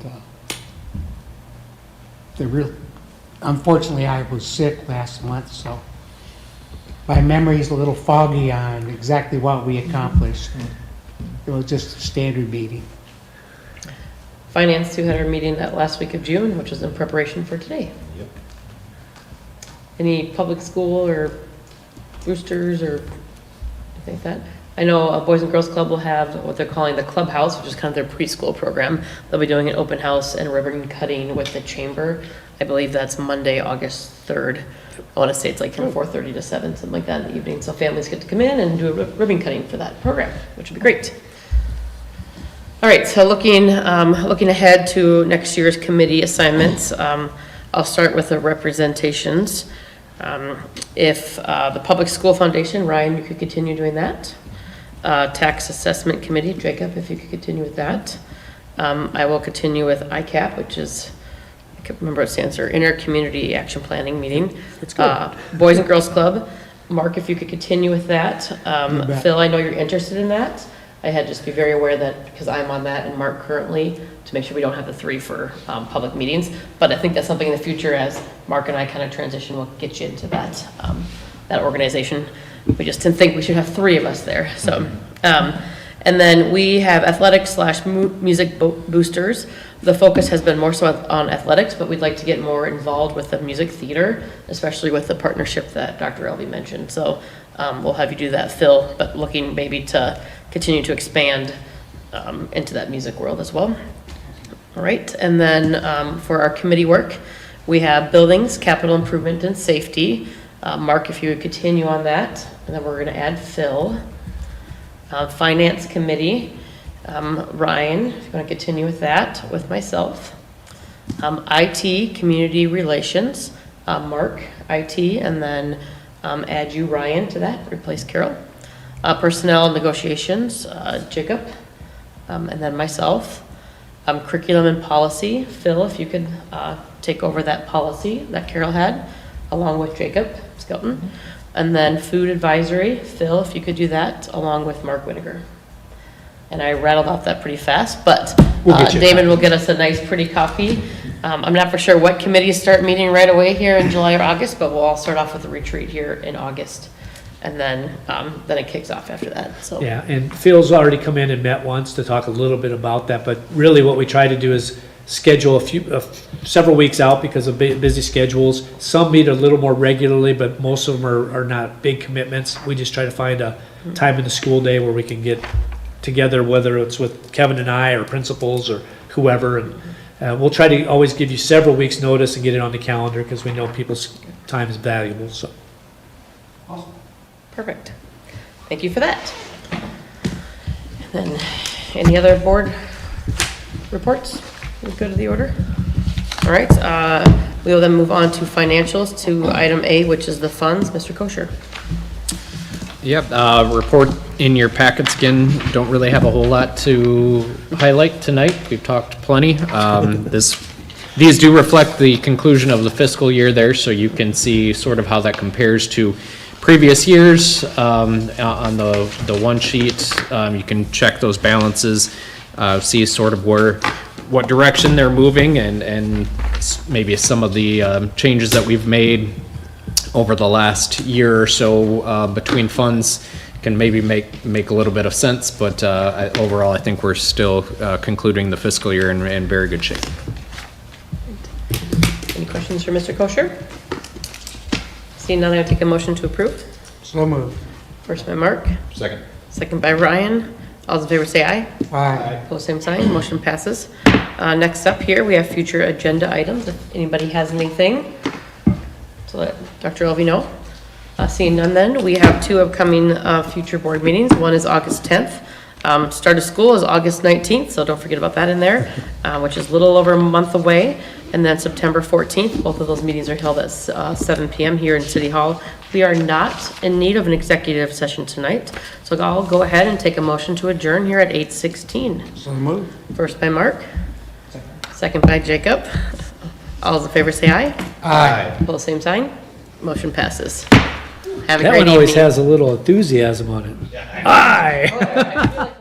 unfortunately, I was sick last month, so my memory's a little foggy on exactly what we accomplished. It was just a standard meeting. Finance, who had our meeting that last week of June, which was in preparation for today. Yep. Any public school or boosters or anything like that? I know Boys and Girls Club will have what they're calling the Clubhouse, which is kind of their preschool program. They'll be doing an open house and ribbon cutting with the chamber. I believe that's Monday, August 3rd. I want to say it's like from 4:30 to 7, something like that in the evening. So families get to come in and do a ribbon cutting for that program, which would be great. All right, so looking ahead to next year's committee assignments, I'll start with the representations. If the Public School Foundation, Ryan, you could continue doing that. Tax Assessment Committee, Jacob, if you could continue with that. I will continue with ICAP, which is, I can't remember what it stands for, Inter-Community Action Planning Meeting. Boys and Girls Club, Mark, if you could continue with that. Phil, I know you're interested in that. I had just be very aware that, because I'm on that and Mark currently, to make sure we don't have the 3 for public meetings. But I think that's something in the future, as Mark and I kind of transition, we'll get you into that, that organization. We just didn't think we should have 3 of us there, so. And then we have athletics/music boosters. The focus has been more so on athletics, but we'd like to get more involved with the music theater, especially with the partnership that Dr. Elvey mentioned. So we'll have you do that, Phil, but looking maybe to continue to expand into that music world as well. All right, and then for our committee work, we have buildings, capital improvement, and safety. Mark, if you would continue on that, and then we're gonna add Phil. Finance committee, Ryan, if you wanna continue with that, with myself. IT, community relations, Mark, IT, and then add you, Ryan, to that, replace Carol. Personnel negotiations, Jacob, and then myself. Curriculum and policy, Phil, if you could take over that policy that Carol had, along with Jacob Skelton. And then food advisory, Phil, if you could do that, along with Mark Winiger. And I rattled off that pretty fast, but Damon will get us a nice, pretty copy. I'm not for sure what committees start meeting right away here in July or August, but we'll all start off with a retreat here in August. And then it kicks off after that, so. Yeah, and Phil's already come in and met once to talk a little bit about that, but really what we try to do is schedule several weeks out because of busy schedules. Some meet a little more regularly, but most of them are not big commitments. We just try to find a time in the school day where we can get together, whether it's with Kevin and I or principals or whoever. And we'll try to always give you several weeks' notice and get it on the calendar because we know people's time is valuable. So. Awesome. Perfect. Thank you for that. And then any other board reports? We go to the order. All right, we will then move on to financials, to item A, which is the funds. Mr. Kosher. Yep, report in your packets again. Don't really have a whole lot to highlight tonight. We've talked plenty. These do reflect the conclusion of the fiscal year there, so you can see sort of how that compares to previous years. On the one sheet, you can check those balances, see sort of what direction they're moving, and maybe some of the changes that we've made over the last year or so between funds can maybe make a little bit of sense, but overall I think we're still concluding the fiscal year in very good shape. Any questions for Mr. Kosher? Seeing none, I'll take a motion to approve. So moved. First by Mark, Second. second by Ryan. All those in favor say aye. Aye. Pose same sign, motion passes. Next up here, we have future agenda items. If anybody has anything to let Dr. Elvey know. Seeing none then, we have 2 upcoming future board meetings. One is August 10th. Start of school is August 19th, so don't forget about that in there, which is a little over a month away. And then September 14th, both of those meetings are held at 7 p.m. here in City Hall. We are not in need of an executive session tonight, so I'll go ahead and take a motion to adjourn here at 8:16. So moved. First by Mark. Second by Jacob. All those in favor say aye. Aye. Pull same sign. Motion passes. Have a That great one always evening. has a little enthusiasm on it. Aye.